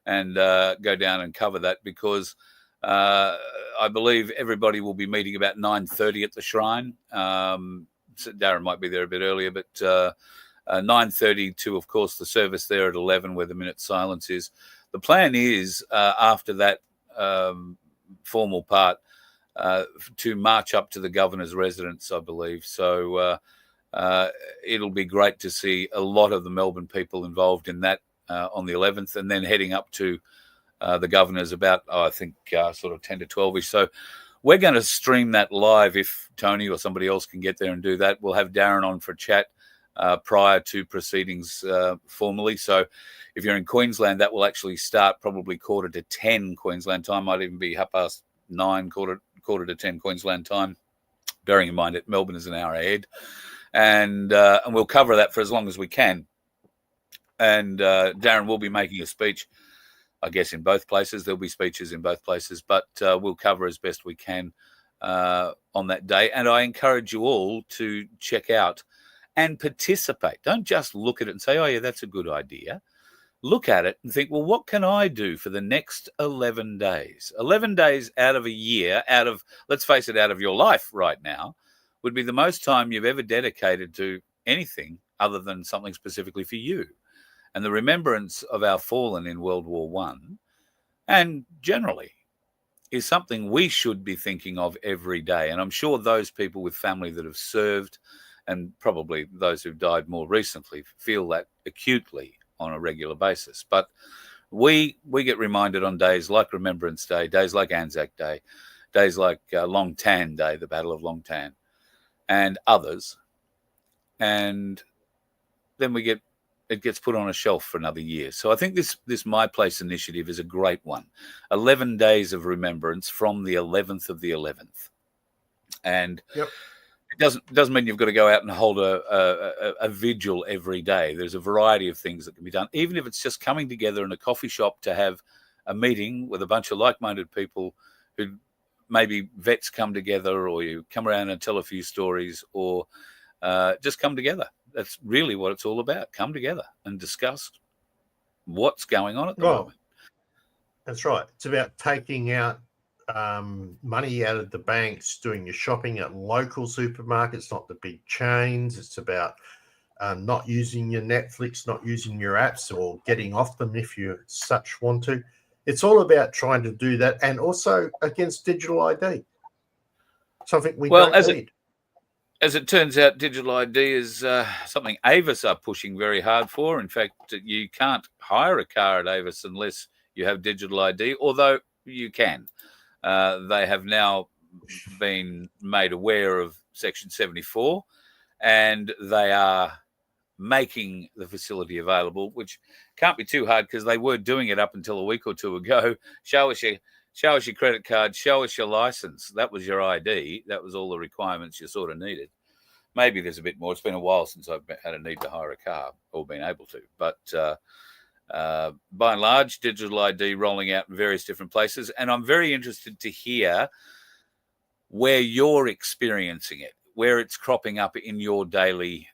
and go down and cover that, because I believe everybody will be meeting about 9:30 at the shrine. So Darren might be there a bit earlier, but 9:30 to, of course, the service there at 11 where the minute silence is. The plan is after that formal part, to march up to the governor's residence, I believe. So it'll be great to see a lot of the Melbourne people involved in that on the 11th, and then heading up to the governor's about, I think, sort of 10 to 12-ish. So we're going to stream that live if Tony or somebody else can get there and do that. We'll have Darren on for a chat prior to proceedings formally. So if you're in Queensland, that will actually start probably 9:45 Queensland time, might even be 9:30, quarter to 10 Queensland time, bearing in mind that Melbourne is an hour ahead. And we'll cover that for as long as we can. And Darren will be making a speech, I guess, in both places. There'll be speeches in both places, but we'll cover as best we can on that day. And I encourage you all to check out and participate. Don't just look at it and say, oh, yeah, that's a good idea. Look at it and think, well, what can I do for the next 11 days? 11 days out of a year, let's face it, out of your life right now, would be the most time you've ever dedicated to anything other than something specifically for you. And the remembrance of our fallen in World War I, and generally, is something we should be thinking of every day. And I'm sure those people with family that have served, and probably those who've died more recently, feel that acutely on a regular basis. But we get reminded on days like Remembrance Day, days like Anzac Day, days like Long Tan Day, the Battle of Long Tan, and others. And then it gets put on a shelf for another year. So I think this My Place initiative is a great one. 11 days of remembrance from the 11th of the 11th. And it doesn't mean you've got to go out and hold a vigil every day. There's a variety of things that can be done, even if it's just coming together in a coffee shop to have a meeting with a bunch of like-minded people who maybe vets come together, or you come around and tell a few stories, or just come together. That's really what it's all about. Come together and discuss what's going on at the moment. That's right. It's about taking out money out of the banks, doing your shopping at local supermarkets, not the big chains. It's about not using your Netflix, not using your apps, or getting off them if you such want to. It's all about trying to do that, and also against digital ID, something we don't need. As it turns out, digital ID is something Avis are pushing very hard for. In fact, you can't hire a car at Avis unless you have digital ID, although you can. They have now been made aware of Section 74, and they are making the facility available, which can't be too hard because they were doing it up until a week or two ago. Show us your credit card, show us your license. That was your ID. That was all the requirements you sort of needed. Maybe there's a bit more. It's been a while since I've had a need to hire a car or been able to. But by and large, digital ID rolling out in various different places. And I'm very interested to hear where you're experiencing it, where it's cropping up in your daily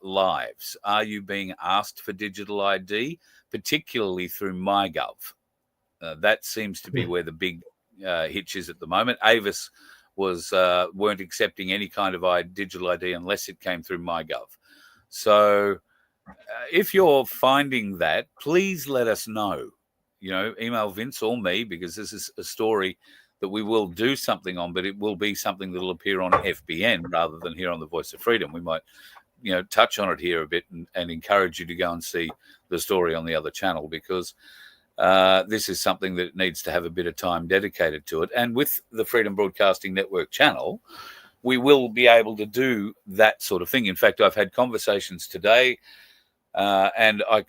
lives. Are you being asked for digital ID, particularly through MyGov? That seems to be where the big hitch is at the moment. Avis weren't accepting any kind of digital ID unless it came through MyGov. So if you're finding that, please let us know. Email Vince or me, because this is a story that we will do something on, but it will be something that will appear on FBN rather than here on the Voice of Freedom. We might touch on it here a bit and encourage you to go and see the story on the other channel, because this is something that needs to have a bit of time dedicated to it. And with the Freedom Broadcasting Network channel, we will be able to do that sort of thing. In fact, I've had conversations today, and I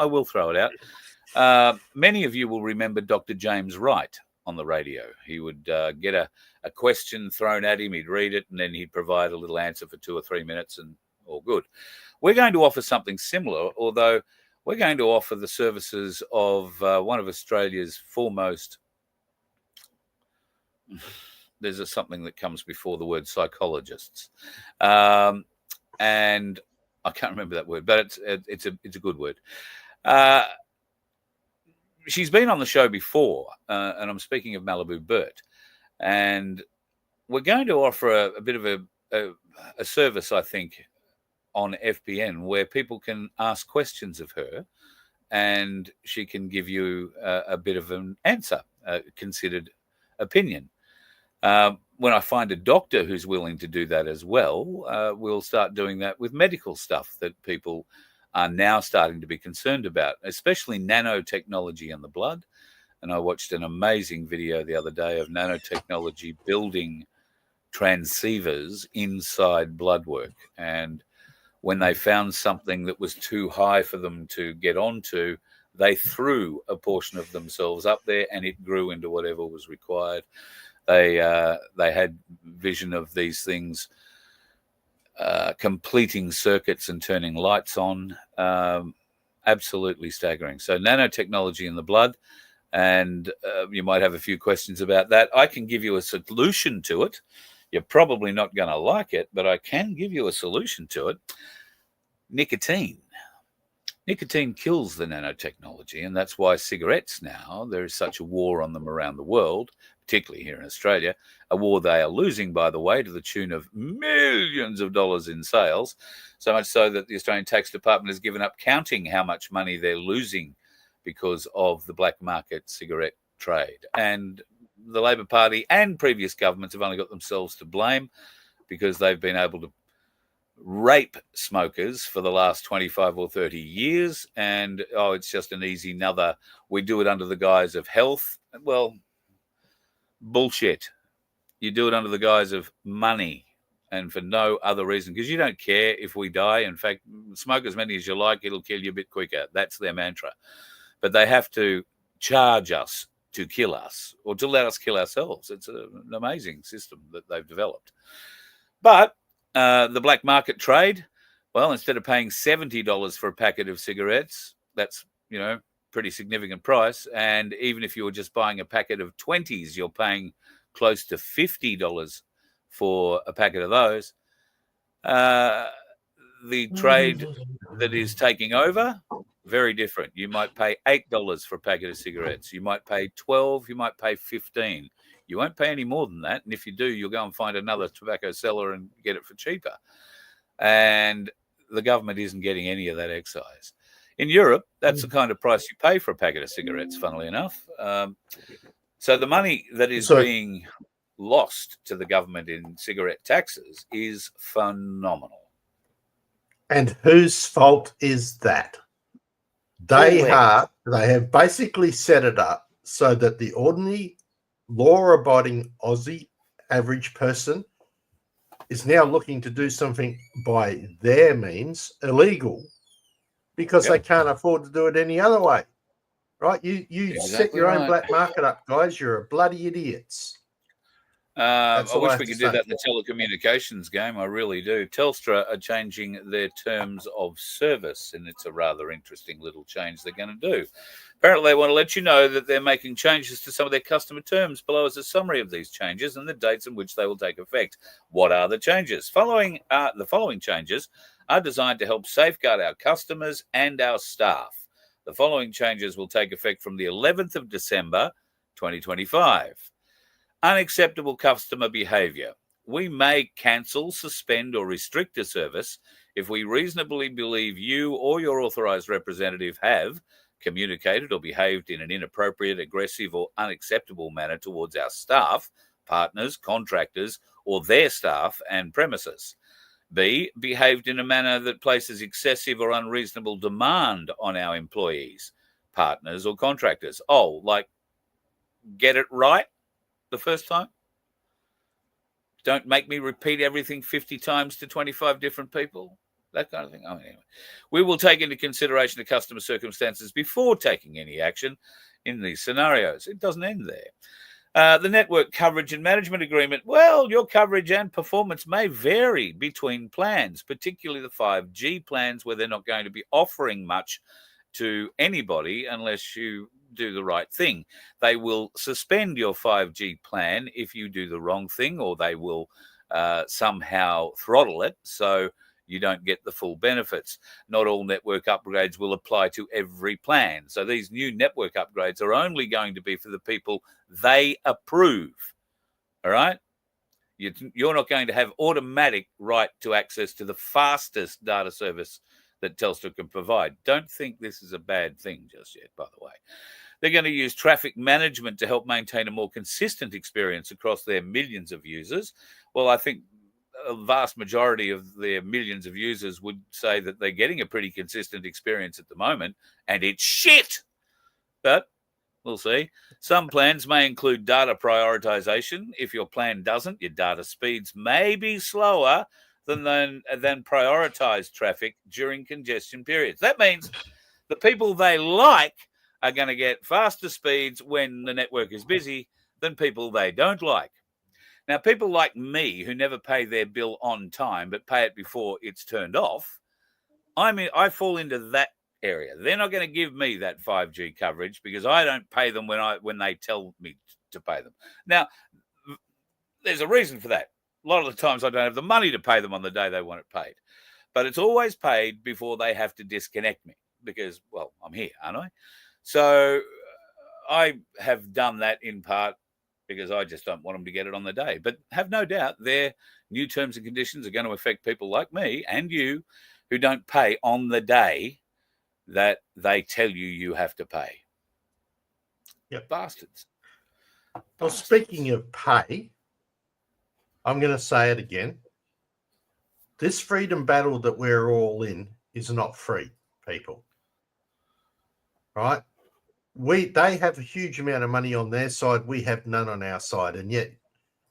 will throw it out. Many of you will remember Dr. James Wright on the radio. He would get a question thrown at him, he'd read it, and then he'd provide a little answer for 2 or 3 minutes, and all good. We're going to offer something similar, although we're going to offer the services of one of Australia's foremost, there's something that comes before the word psychologists. And I can't remember that word, but it's a good word. She's been on the show before, and I'm speaking of Malibu Burt. And we're going to offer a bit of a service, I think, on FBN, where people can ask questions of her and she can give you a bit of an answer, a considered opinion. When I find a doctor who's willing to do that as well, we'll start doing that with medical stuff that people are now starting to be concerned about, especially nanotechnology in the blood. And I watched an amazing video the other day of nanotechnology building transceivers inside blood work. And when they found something that was too high for them to get onto, they threw a portion of themselves up there and it grew into whatever was required. They had vision of these things completing circuits and turning lights on. Absolutely staggering. So nanotechnology in the blood, and you might have a few questions about that. I can give you a solution to it. You're probably not going to like it, but I can give you a solution to it. Nicotine. Nicotine kills the nanotechnology, and that's why cigarettes now, there is such a war on them around the world, particularly here in Australia, a war they are losing, by the way, to the tune of millions of dollars in sales, so much so that the Australian Tax Department has given up counting how much money they're losing because of the black market cigarette trade. And the Labor Party and previous governments have only got themselves to blame because they've been able to rape smokers for the last 25 or 30 years. And, it's just an easy another, we do it under the guise of health. Well, bullshit. You do it under the guise of money and for no other reason, because you don't care if we die. In fact, smoke as many as you like, it'll kill you a bit quicker. That's their mantra. But they have to charge us to kill us or to let us kill ourselves. It's an amazing system that they've developed. But the black market trade, well, instead of paying $70 for a packet of cigarettes, that's, pretty significant price. And even if you were just buying a packet of 20s, you're paying close to $50 for a packet of those. The trade that is taking over very different. You might pay $8 for a packet of cigarettes. You might pay 12. You might pay 15. You won't pay any more than that. And if you do, you'll go and find another tobacco seller and get it for cheaper. And the government isn't getting any of that excise. In Europe, that's the kind of price you pay for a packet of cigarettes, funnily enough. So the money that is being lost to the government in cigarette taxes is phenomenal. And whose fault is that? They have basically set it up so that the ordinary law-abiding Aussie average person is now looking to do something by their means illegal because they can't afford to do it any other way. Right? You set your own black market up, guys. You're a bloody idiots. I wish we could do that in the telecommunications game. I really do. Telstra are changing their terms of service, and it's a rather interesting little change they're going to do. Apparently, they want to let you know that they're making changes to some of their customer terms. Below is a summary of these changes and the dates in which they will take effect. What are the changes? The following changes are designed to help safeguard our customers and our staff. The following changes will take effect from the 11th of December, 2025. Unacceptable customer behaviour. We may cancel, suspend or restrict a service if we reasonably believe you or your authorised representative have communicated or behaved in an inappropriate, aggressive or unacceptable manner towards our staff, partners, contractors or their staff and premises. B, behaved in a manner that places excessive or unreasonable demand on our employees, partners or contractors. Oh, like get it right the first time? Don't make me repeat everything 50 times to 25 different people. That kind of thing. Oh, anyway. We will take into consideration the customer circumstances before taking any action in these scenarios. It doesn't end there. The network coverage and management agreement. Well, your coverage and performance may vary between plans, particularly the 5G plans where they're not going to be offering much to anybody unless you do the right thing. They will suspend your 5G plan if you do the wrong thing, or they will somehow throttle it so you don't get the full benefits. Not all network upgrades will apply to every plan. So these new network upgrades are only going to be for the people they approve. All right? You're not going to have automatic right to access to the fastest data service that Telstra can provide. Don't think this is a bad thing just yet, by the way. They're going to use traffic management to help maintain a more consistent experience across their millions of users. Well, I think a vast majority of their millions of users would say that they're getting a pretty consistent experience at the moment, and it's shit. But we'll see. Some plans may include data prioritization. If your plan doesn't, your data speeds may be slower than prioritized traffic during congestion periods. That means the people they like are going to get faster speeds when the network is busy than people they don't like. Now, people like me who never pay their bill on time but pay it before it's turned off, I fall into that area. They're not going to give me that 5G coverage because I don't pay them when they tell me to pay them. Now, there's a reason for that. A lot of the times I don't have the money to pay them on the day they want it paid. But it's always paid before they have to disconnect me because, well, I'm here, aren't I? So I have done that in part because I just don't want them to get it on the day. But have no doubt their new terms and conditions are going to affect people like me and you who don't pay on the day that they tell you have to pay. Yep. Bastards. Well, speaking of pay, I'm going to say it again. This freedom battle that we're all in is not free, people. Right? They have a huge amount of money on their side. We have none on our side. And yet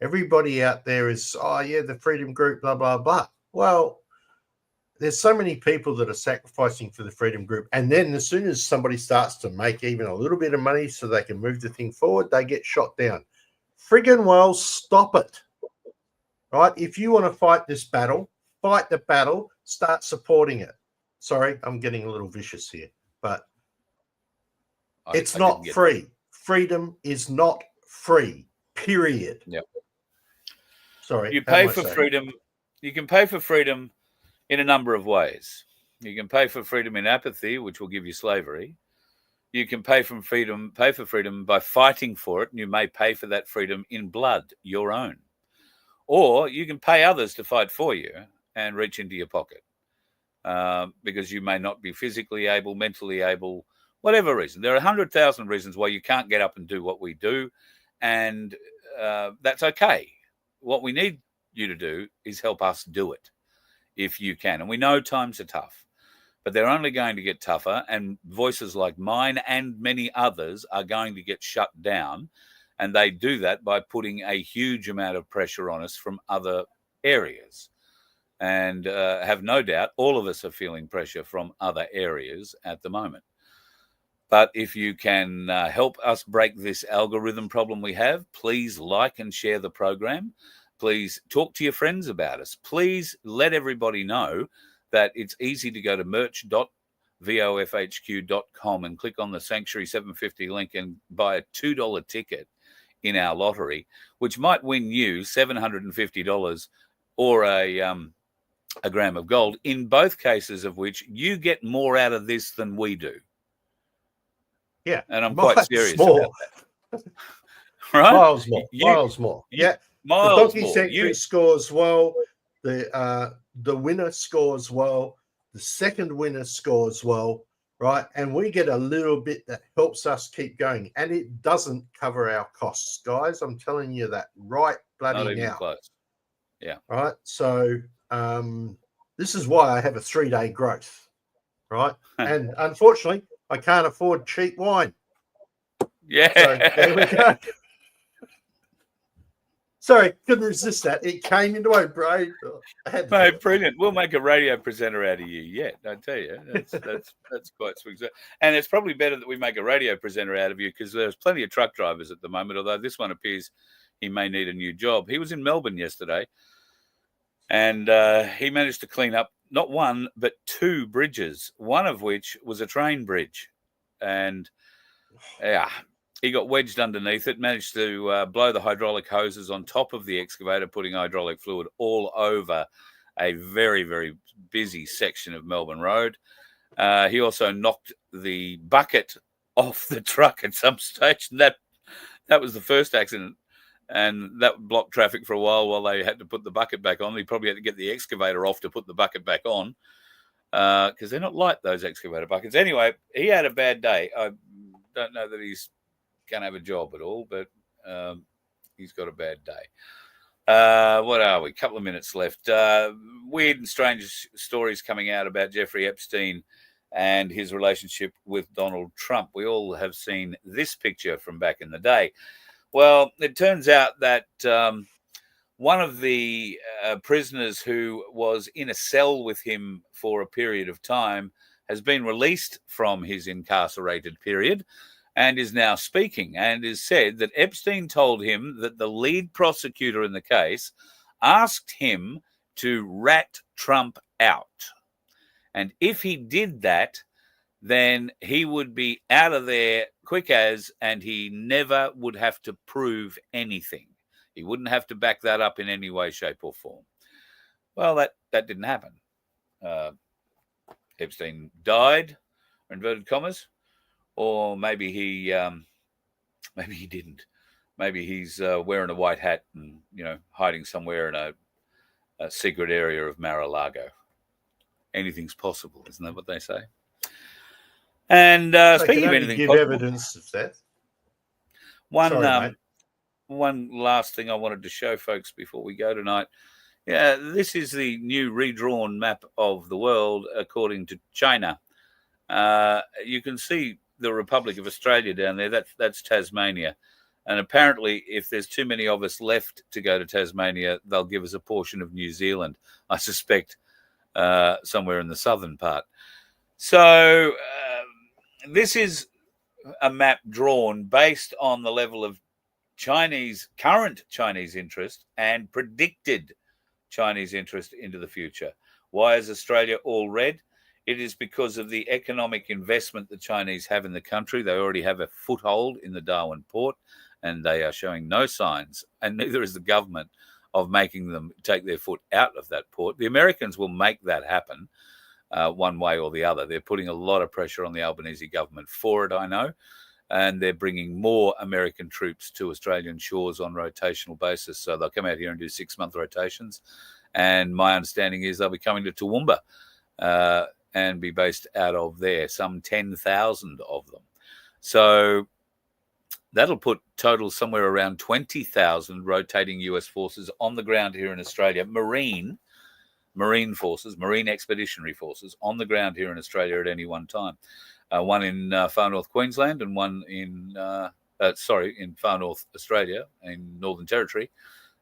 everybody out there is, oh, yeah, the freedom group, blah, blah, blah. Well, there's so many people that are sacrificing for the freedom group. And then as soon as somebody starts to make even a little bit of money so they can move the thing forward, they get shot down. Friggin' well, stop it. Right? If you want to fight this battle, fight the battle, start supporting it. Sorry, I'm getting a little vicious here, but it's not free. Freedom is not free, period. Yep. Sorry. You pay for freedom. You can pay for freedom in a number of ways. You can pay for freedom in apathy, which will give you slavery. You can pay for freedom by fighting for it, and you may pay for that freedom in blood, your own. Or you can pay others to fight for you and reach into your pocket because you may not be physically able, mentally able, whatever reason. There are 100,000 reasons why you can't get up and do what we do, and that's okay. What we need you to do is help us do it if you can. And we know times are tough, but they're only going to get tougher, and voices like mine and many others are going to get shut down, and they do that by putting a huge amount of pressure on us from other areas. And have no doubt all of us are feeling pressure from other areas at the moment. But if you can help us break this algorithm problem we have, please like and share the program. Please talk to your friends about us. Please let everybody know that it's easy to go to merch.vofhq.com and click on the Sanctuary 750 link and buy a $2 ticket in our lottery, which might win you $750 or a gram of gold, in both cases of which you get more out of this than we do. Yeah. And I'm quite serious about that. Right? Miles more. Yeah. Miles the Donkey more. Sanctuary scores well. The winner scores well. The second winner scores well, right? And we get a little bit that helps us keep going. And it doesn't cover our costs, guys. I'm telling you that right bloody Not even now. close. Yeah. Right. So this is why I have a 3-day growth, right? And unfortunately, I can't afford cheap wine. Yeah. So there we go. Sorry, couldn't resist that. It came into my brain. Mate, brilliant. We'll make a radio presenter out of you yet, I tell you. That's quite swing. And it's probably better that we make a radio presenter out of you, because there's plenty of truck drivers at the moment, although this one appears he may need a new job. He was in Melbourne yesterday, and he managed to clean up not one, but 2 bridges, one of which was a train bridge. And yeah, he got wedged underneath it, managed to blow the hydraulic hoses on top of the excavator, putting hydraulic fluid all over a very, very busy section of Melbourne Road. He also knocked the bucket off the truck at some stage. And that was the first accident. And that blocked traffic for a while they had to put the bucket back on. He probably had to get the excavator off to put the bucket back on, because they're not light, those excavator buckets. Anyway, he had a bad day. I don't know that he's going to have a job at all, but he's got a bad day. What are we? A couple of minutes left. Weird and strange stories coming out about Jeffrey Epstein and his relationship with Donald Trump. We all have seen this picture from back in the day. Well, it turns out that one of the prisoners who was in a cell with him for a period of time has been released from his incarcerated period and is now speaking, and has said that Epstein told him that the lead prosecutor in the case asked him to rat Trump out. And if he did that, then he would be out of there quick as, and he never would have to prove anything. He wouldn't have to back that up in any way, shape, or form. Well, that didn't happen. Epstein died, inverted commas, or maybe he didn't. Maybe he's wearing a white hat and hiding somewhere in a secret area of Mar-a-Lago. Anything's possible, isn't that what they say? And speaking of anything, give possible, evidence of that. One last thing I wanted to show folks before we go tonight. Yeah, this is the new redrawn map of the world according to China. You can see the Republic of Australia down there. That's Tasmania. And apparently, if there's too many of us left to go to Tasmania, they'll give us a portion of New Zealand, I suspect, somewhere in the southern part. So this is a map drawn based on the level of current Chinese interest and predicted Chinese interest into the future. Why is Australia all red? It is because of the economic investment the Chinese have in the country. They already have a foothold in the Darwin port, and they are showing no signs, and neither is the government, of making them take their foot out of that port. The Americans will make that happen. one way or the other. They're putting a lot of pressure on the Albanese government for it, I know, and they're bringing more American troops to Australian shores on rotational basis. So they'll come out here and do 6-month rotations. And my understanding is they'll be coming to Toowoomba and be based out of there, some 10,000 of them. So that'll put total somewhere around 20,000 rotating US forces on the ground here in Australia, Marine forces, Marine Expeditionary Forces on the ground here in Australia at any one time. One in far north Queensland and one in far north Australia, in Northern Territory.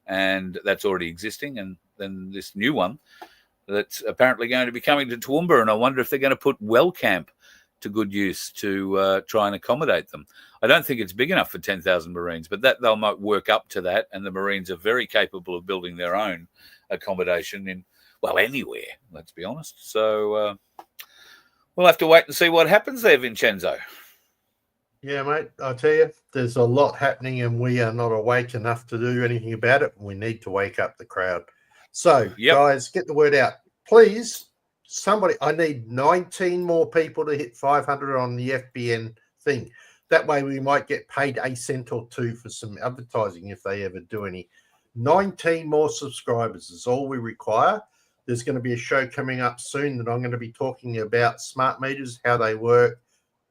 And that's already existing. And then this new one that's apparently going to be coming to Toowoomba. And I wonder if they're going to put Wellcamp to good use to try and accommodate them. I don't think it's big enough for 10,000 Marines, but that they might work up to that. And the Marines are very capable of building their own accommodation in, well, anywhere, let's be honest. So we'll have to wait and see what happens there, Vincenzo. Yeah, mate, I tell you, there's a lot happening and we are not awake enough to do anything about it. We need to wake up the crowd. So, guys, get the word out. Please, somebody, I need 19 more people to hit 500 on the FBN thing. That way we might get paid a cent or two for some advertising if they ever do any. 19 more subscribers is all we require. There's going to be a show coming up soon that I'm going to be talking about smart meters, how they work,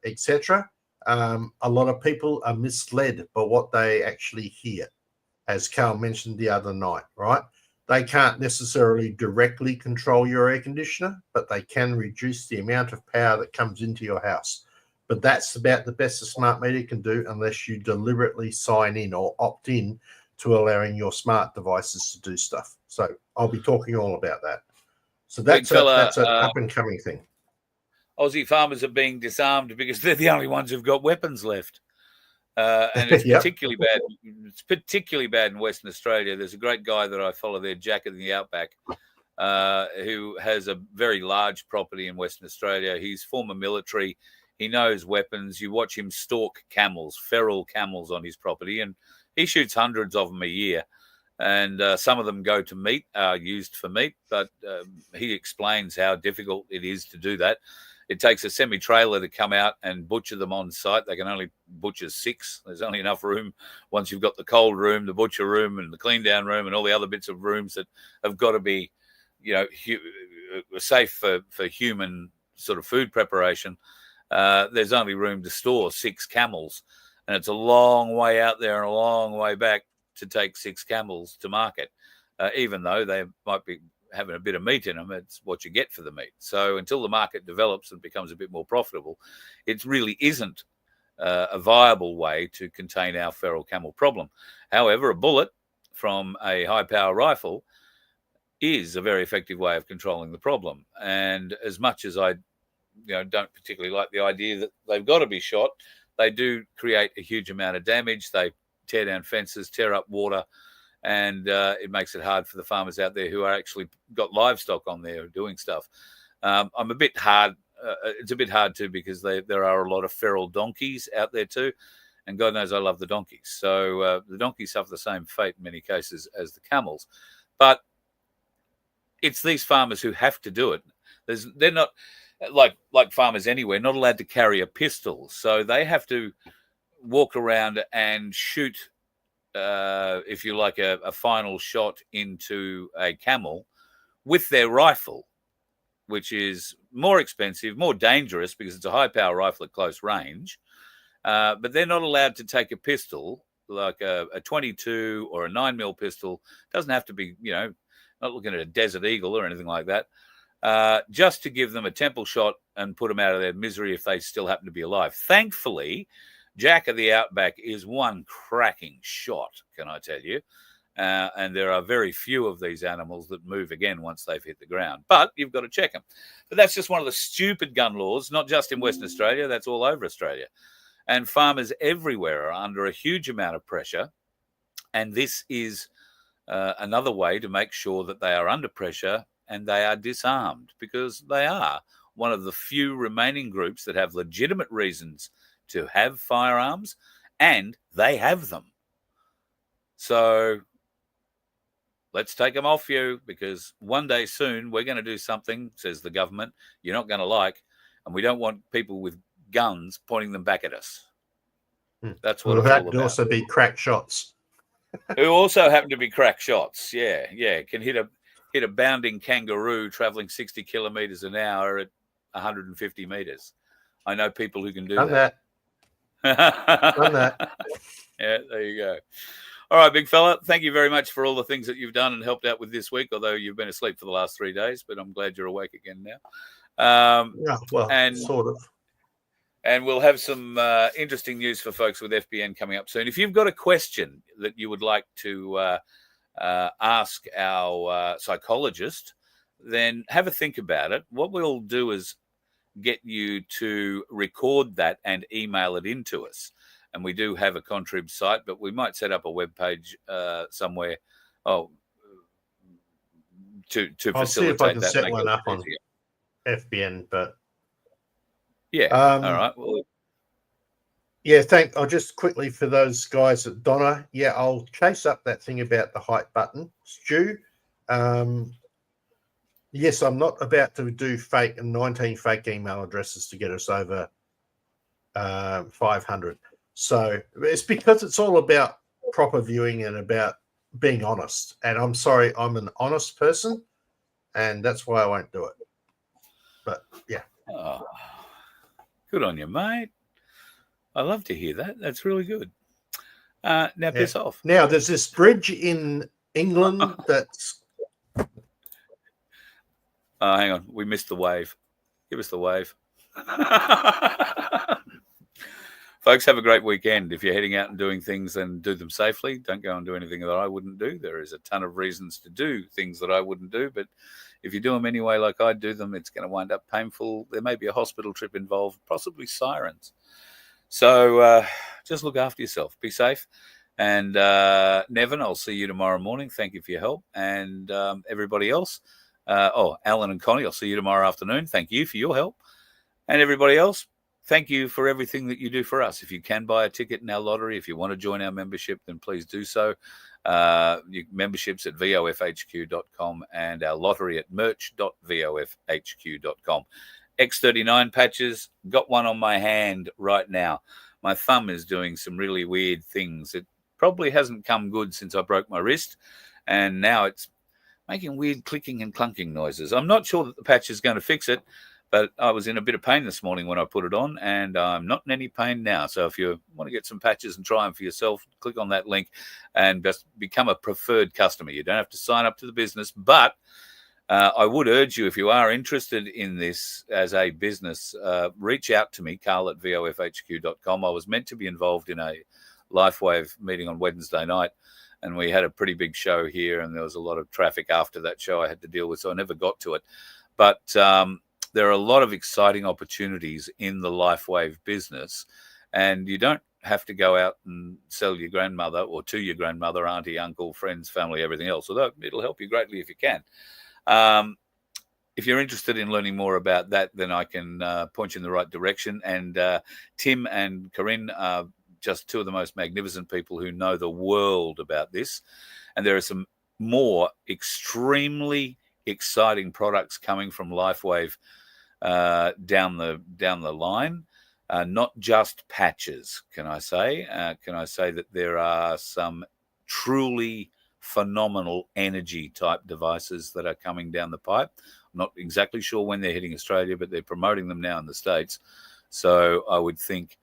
etc. A lot of people are misled by what they actually hear, as Carl mentioned the other night, right? They can't necessarily directly control your air conditioner, but they can reduce the amount of power that comes into your house. But that's about the best a smart meter can do unless you deliberately sign in or opt in to allowing your smart devices to do stuff. So I'll be talking all about that. So that's an up-and-coming thing. Aussie farmers are being disarmed because they're the only ones who've got weapons left. And it's particularly bad. It's particularly bad in Western Australia. There's a great guy that I follow there, Jack in the Outback, who has a very large property in Western Australia. He's former military. He knows weapons. You watch him stalk camels, feral camels on his property, and he shoots hundreds of them a year. And some of them go to meat, are used for meat, but he explains how difficult it is to do that. It takes a semi-trailer to come out and butcher them on site. They can only butcher 6. There's only enough room once you've got the cold room, the butcher room, and the clean down room, and all the other bits of rooms that have got to be, safe for human sort of food preparation. There's only room to store 6 camels, and it's a long way out there and a long way back to take 6 camels to market, even though they might be having a bit of meat in them. It's what you get for the meat. So until the market develops and becomes a bit more profitable, it really isn't a viable way to contain our feral camel problem. However, a bullet from a high power rifle is a very effective way of controlling the problem. And as much as I don't particularly like the idea that they've got to be shot, they do create a huge amount of damage. They tear down fences, tear up water, and it makes it hard for the farmers out there who are actually got livestock on there doing stuff. I'm a bit hard. It's a bit hard too because there are a lot of feral donkeys out there too, and God knows I love the donkeys. So the donkeys suffer the same fate in many cases as the camels, but it's these farmers who have to do it. They're not like farmers anywhere, not allowed to carry a pistol, so they have to walk around and shoot, if you like, a final shot into a camel with their rifle, which is more expensive, more dangerous because it's a high-power rifle at close range. But they're not allowed to take a pistol like a 22 or a 9mm pistol. It doesn't have to be, not looking at a Desert Eagle or anything like that, just to give them a temple shot and put them out of their misery if they still happen to be alive. Thankfully, Jack of the Outback is one cracking shot, can I tell you? And there are very few of these animals that move again once they've hit the ground. But you've got to check them. But that's just one of the stupid gun laws, not just in Western Australia, that's all over Australia. And farmers everywhere are under a huge amount of pressure. And this is another way to make sure that they are under pressure and they are disarmed, because they are one of the few remaining groups that have legitimate reasons to have firearms, and they have them. So let's take them off you, because one day soon we're going to do something, says the government, you're not going to like, and we don't want people with guns pointing them back at us. That's what Well, it's all that could about. also be crack shots. Who also happen to be crack shots. Yeah, can hit a bounding kangaroo traveling 60 kilometers an hour at 150 meters. I know people who can do that. Done that. Yeah, there you go. All right, big fella, thank you very much for all the things that you've done and helped out with this week, although you've been asleep for the last 3 days, but I'm glad you're awake again now. Yeah, well, sort of. And we'll have some interesting news for folks with FBN coming up soon. If you've got a question that you would like to ask our psychologist, then have a think about it. What we'll do is get you to record that and email it into us. And we do have a Contrib site, but we might set up a web page somewhere to facilitate that. I'll see if I can set one up on FBN, but yeah. All right. Well, yeah, I'll just quickly for those guys at Donna. Yeah, I'll chase up that thing about the height button, Stu. Yes, I'm not about to do 19 fake email addresses to get us over 500. So it's because it's all about proper viewing and about being honest. And I'm sorry, I'm an honest person, and that's why I won't do it. But yeah. Oh, good on you, mate. I love to hear that. That's really good. Now piss off. Now there's this bridge in England that's. Hang on, we missed the wave. Give us the wave. Folks, have a great weekend. If you're heading out and doing things, then do them safely. Don't go and do anything that I wouldn't do. There is a ton of reasons to do things that I wouldn't do, but if you do them anyway like I do them, it's going to wind up painful. There may be a hospital trip involved, possibly sirens. So just look after yourself. Be safe. And Nevin, I'll see you tomorrow morning. Thank you for your help. And everybody else, Alan and Connie, I'll see you tomorrow afternoon. Thank you for your help. And everybody else, thank you for everything that you do for us. If you can buy a ticket in our lottery, if you want to join our membership, then please do so. Memberships at vofhq.com and our lottery at merch.vofhq.com. X39 patches, got one on my hand right now. My thumb is doing some really weird things. It probably hasn't come good since I broke my wrist, and now it's making weird clicking and clunking noises. I'm not sure that the patch is going to fix it, but I was in a bit of pain this morning when I put it on, and I'm not in any pain now. So if you want to get some patches and try them for yourself, click on that link and just become a preferred customer. You don't have to sign up to the business, but I would urge you, if you are interested in this as a business, reach out to me, carl@vofhq.com. I was meant to be involved in a LifeWave meeting on Wednesday night, and we had a pretty big show here, and there was a lot of traffic after that show I had to deal with, so I never got to it. But there are a lot of exciting opportunities in the LifeWave business, and you don't have to go out and sell your grandmother or to your grandmother, auntie, uncle, friends, family, everything else, although it'll help you greatly if you can. If you're interested in learning more about that, then I can point you in the right direction. And Tim and Corinne are just two of the most magnificent people who know the world about this. And there are some more extremely exciting products coming from LifeWave down the line. Not just patches, can I say? Can I say that there are some truly phenomenal energy type devices that are coming down the pipe. I'm not exactly sure when they're hitting Australia, but they're promoting them now in the States. So I would think,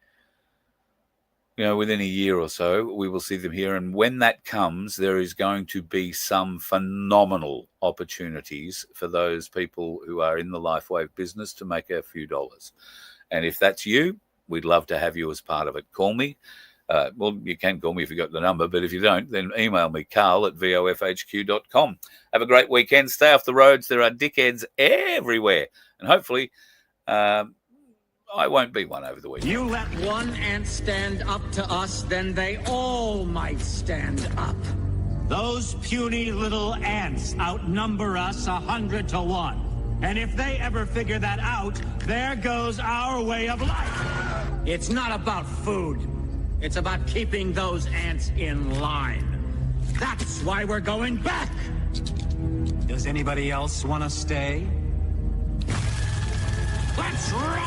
within a year or so, we will see them here. And when that comes, there is going to be some phenomenal opportunities for those people who are in the LifeWave business to make a few dollars. And if that's you, we'd love to have you as part of it. Call me. Well, you can call me if you got the number, but if you don't, then email me, carl@vofhq.com. Have a great weekend. Stay off the roads. There are dickheads everywhere. And hopefully I won't be one over the weekend. You let one ant stand up to us, then they all might stand up. Those puny little ants outnumber us 100 to 1. And if they ever figure that out, there goes our way of life. It's not about food. It's about keeping those ants in line. That's why we're going back. Does anybody else want to stay? Let's rock!